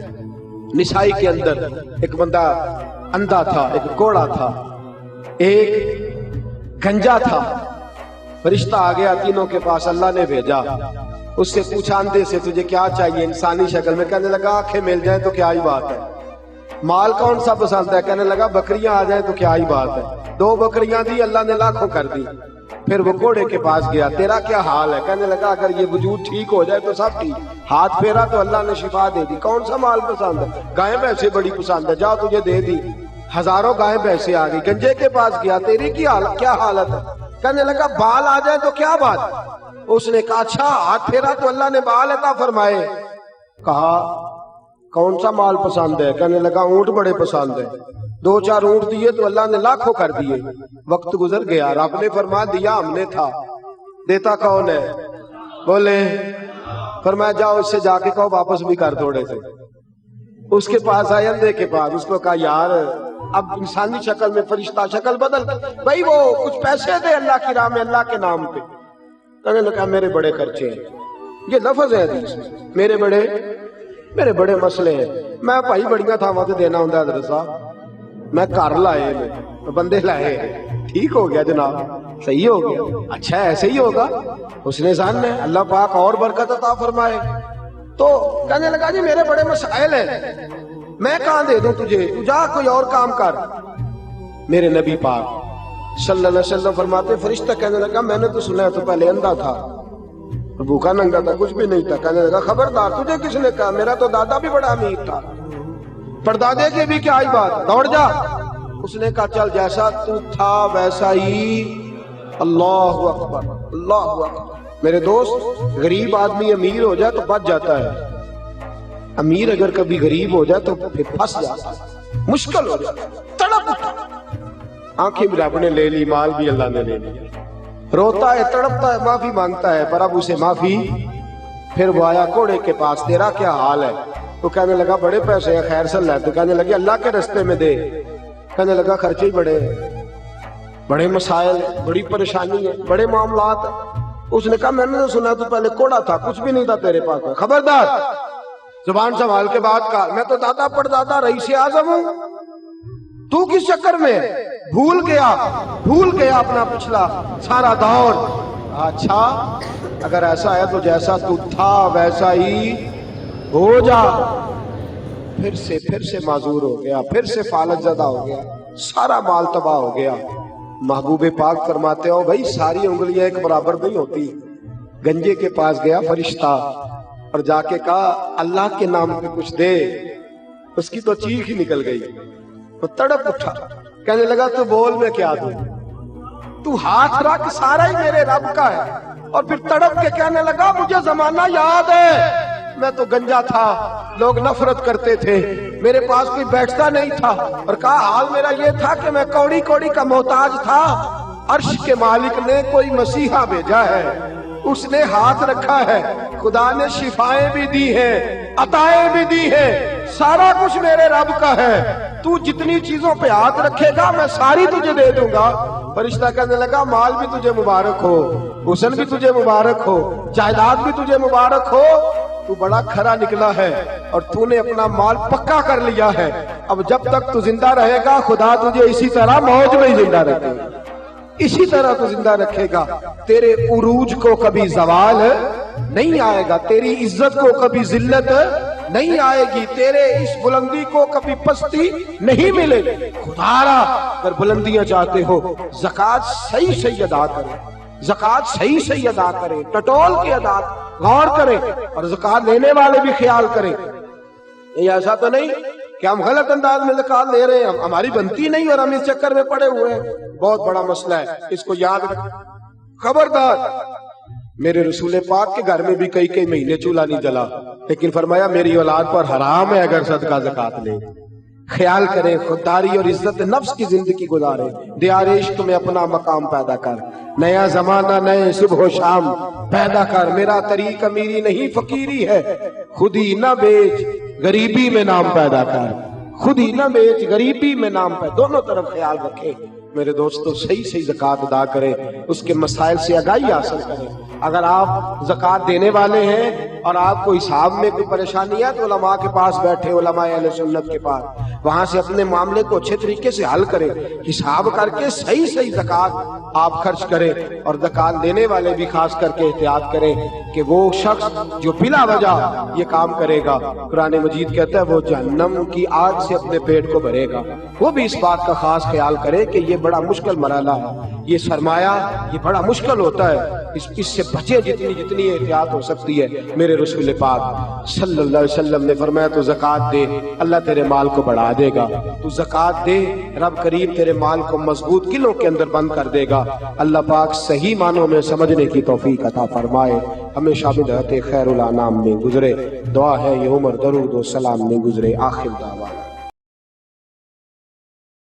نسائی کے اندر. ایک بندہ اندھا تھا، ایک کوڑا تھا، ایک گنجا تھا. فرشتہ آ گیا تینوں کے پاس، اللہ نے بھیجا. اس سے پوچھا اندھے سے تجھے کیا چاہیے انسانی شکل میں؟ کہنے لگا آنکھیں مل جائیں تو کیا ہی بات ہے. مال کون سا پسند ہے؟ کہنے لگا بکریاں آ جائیں تو کیا ہی بات ہے. 2 بکریاں دی، اللہ نے لاکھوں کر دی. پھر وہ گھوڑے کے پاس گیا، تیرا کیا حال ہے؟ کہنے لگا اگر یہ وجود ٹھیک ہو جائے تو سب ٹھیک. ہاتھ پھیرا تو اللہ نے شفا دے دی. کون سا مال پسند ہے؟ گائیں بھینسیں بڑی پسند ہے، جاؤ تجھے دے دی. ہزاروں گائیں بھینسیں آ گئی. گنجے کے پاس گیا، تیری کیا حالت ہے؟ کہنے لگا بال آ جائے تو کیا بات. اس نے کہا اچھا، ہاتھ پھیرا تو اللہ نے بال عطا فرمائے. کہا کون سا مال پسند ہے؟ کہنے لگا اونٹ بڑے پسند ہے. 2-4 اونٹ دیے تو اللہ نے لاکھوں کر دیے. وقت گزر گیا، رب نے فرما دیا ہم نے تھا، دیتا کون ہے؟ بولے. فرمایا جاؤ اس سے جا کے کہو واپس بھی کر تھوڑے سے. اس کے پاس آئے اندھے کے پاس، اس کو کہا یار اب انسانی شکل میں فرشتہ شکل بدل بھائی، وہ کچھ پیسے دے اللہ کی راہ میں، اللہ کے نام پہ. کہنے لگا میرے بڑے خرچے ہیں، یہ لفظ ہے حدیث میں، میرے بڑے مسئلے ہیں، میں بھائی بڑیاں تھاواں تے دینا ہوندا حضرت صاحب، میں گھر لائے میں بندے لائے. ٹھیک ہو گیا جناب، صحیح ہو گیا، اچھا ایسے ہی ہوگا، اس نے ظن ہے، اللہ پاک اور برکت عطا فرمائے. تو کہنے لگا جی میرے بڑے مسائل ہیں، میں کہاں دے دوں تجھے، تو جا کوئی اور کام کر. میرے نبی پاک صلی اللہ علیہ وسلم فرماتے فرشتہ کہنے لگا میں نے تو سنا ہے تو پہلے اندھا تھا، بھوکا ننگا تھا، کچھ بھی نہیں تھا. کہنے لگا خبردار تجھے کس نے کہا، میرا تو دادا بھی بڑا امیر تھا، پردادے کی بھی کیا ہی بات، دوڑ جا. اس نے کہا چل جیسا تو تھا ویسا ہی. اللہ اکبر اللہ اکبر. میرے دوست غریب آدمی امیر ہو جائے تو بچ جاتا ہے، امیر اگر کبھی غریب ہو جائے تو پھر پھنس جاتا ہے، مشکل ہو جاتا ہے. تڑپ اٹھا، آنکھیں بھی رب نے لے لی، مال بھی اللہ نے لے لیا، روتا ہے تڑپتا ہے معافی مانگتا ہے، پر اب اسے معافی. پھر وہ آیا گھوڑے کے پاس، تیرا کیا حال ہے؟ تو کہنے لگا بڑے پیسے ہیں، خیر صلی اللہ. تو کہنے لگے اللہ کے رستے میں دے. کہنے لگا خرچے ہی بڑے ہیں، بڑے مسائل، بڑی پریشانی ہے، بڑے معاملات ہیں. اس نے کہا میں نے سنا تو پہلے کوڑا تھا، کچھ بھی نہیں تھا تیرے پاس. خبردار زبان سنبھال کے بات کہا، میں تو دادا پردادا رئیس اعظم ہوں، تو کس چکر میں بھول گیا اپنا پچھلا سارا دور. اچھا اگر ایسا ہے تو جیسا تو تھا ویسا ہی ہو جا. پھر سے معذور ہو گیا، پھر سے فالج زدہ ہو گیا، سارا مال تباہ ہو گیا. محبوب پاک فرماتے ہو بھائی ساری انگلیاں ایک برابر نہیں ہوتی. گنجے کے پاس گیا فرشتہ اور جا کے کہا اللہ کے نام پہ کچھ دے. اس کی تو چیخ ہی نکل گئی، وہ تڑپ اٹھا. کہنے لگا تو بول میں کیا دوں، تو ہاتھ رکھ سارا ہی میرے رب کا ہے. اور پھر تڑپ کے کہنے لگا مجھے زمانہ یاد ہے، میں تو گنجا تھا، لوگ نفرت کرتے تھے، میرے پاس کوئی بیٹھتا نہیں تھا. اور کہا حال میرا یہ تھا کہ میں کوڑی کوڑی کا محتاج تھا. عرش کے مالک نے کوئی مسیحا بھیجا ہے، اس نے ہاتھ رکھا ہے، خدا نے شفائیں بھی دی ہیں، عطائیں بھی دی ہیں، سارا کچھ میرے رب کا ہے. تو جتنی چیزوں پہ ہاتھ رکھے گا میں ساری تجھے دے دوں گا. فرشتہ کہنے لگا مال بھی تجھے مبارک ہو، حسن بھی تجھے مبارک ہو، جائیداد بھی تجھے مبارک ہو. تو بڑا کھرا نکلا ہے اور تو نے اپنا مال پکا کر لیا ہے. اب جب تک تو زندہ رہے گا خدا تجھے اسی طرح موج میں ہی زندہ رکھے گا، اسی طرح تو زندہ رکھے گا. تیرے عروج کو کبھی زوال نہیں آئے گا، تیری عزت کو کبھی ذلت نہیں آئے گی، تیرے اس بلندی کو کبھی پستی نہیں ملے گی. خدا را اگر بلندیاں چاہتے ہو زکوٰۃ صحیح ادا کرے، زکوٰۃ صحیح ادا کرے، ٹٹول کے ادا غور کرے، اور زکوٰۃ لینے والے بھی خیال کریں. یہ ایسا تو نہیں کہ ہم غلط انداز میں زکوٰۃ لے رہے ہیں، ہماری بنتی نہیں اور ہم اس چکر میں پڑے ہوئے ہیں. بہت بڑا مسئلہ ہے، اس کو یاد رکھ. خبردار میرے رسول پاک کے گھر میں بھی کئی مہینے چولہا نہیں جلا، لیکن فرمایا میری اولاد پر حرام ہے اگر صدقہ زکوٰۃ لے. خیال کریں، خودداری اور عزت نفس کی زندگی گزارے. دیار عشق میں اپنا مقام پیدا کر، نیا زمانہ نئے صبح و شام پیدا کر. میرا طریق امیری نہیں فقیری ہے، خود ہی نہ بیچ غریبی میں نام پیدا کر، خود ہی نہ بیچ غریبی میں نام پیدا. دونوں طرف خیال رکھیں میرے دوستو، صحیح زکوٰۃ ادا کریں، اس کے مسائل سے آگاہی حاصل کریں. اگر آپ زکوٰۃ دینے والے ہیں اور آپ کو حساب میں کوئی پریشانی ہے تو علماء کے پاس بیٹھے، علماء اہل سنت کے پاس، وہاں سے اپنے معاملے کو اچھے طریقے سے حل کریں، حساب کر کے صحیح زکوٰۃ آپ خرچ کریں. اور زکوٰۃ دینے والے بھی خاص کر کے احتیاط کریں کہ وہ شخص جو بلا وجہ یہ کام کرے گا، قرآن مجید کہتا ہے وہ جہنم کی آگ سے اپنے پیٹ کو بھرے گا. وہ بھی اس بات کا خاص خیال کرے کہ یہ بڑا مشکل مرحلہ ہے، یہ سرمایہ یہ بڑا مشکل ہوتا ہے، اس سے بچے جتنی احتیاط ہو سکتی ہے. میرے رسول پاک صلی اللہ علیہ وسلم نے فرمایا تو زکوٰۃ دے، اللہ تیرے مال کو بڑھا دے گا. تو زکوٰۃ دے، رب کریم تیرے مال کو مضبوط قلعوں کے اندر بند کر دے گا. اللہ پاک صحیح معنوں میں سمجھنے کی توفیق عطا فرمائے. ہمیشہ بدعت خیر الانام میں گزرے. دعا ہے یہ عمر درود و سلام میں گزرے. آخر دعوانا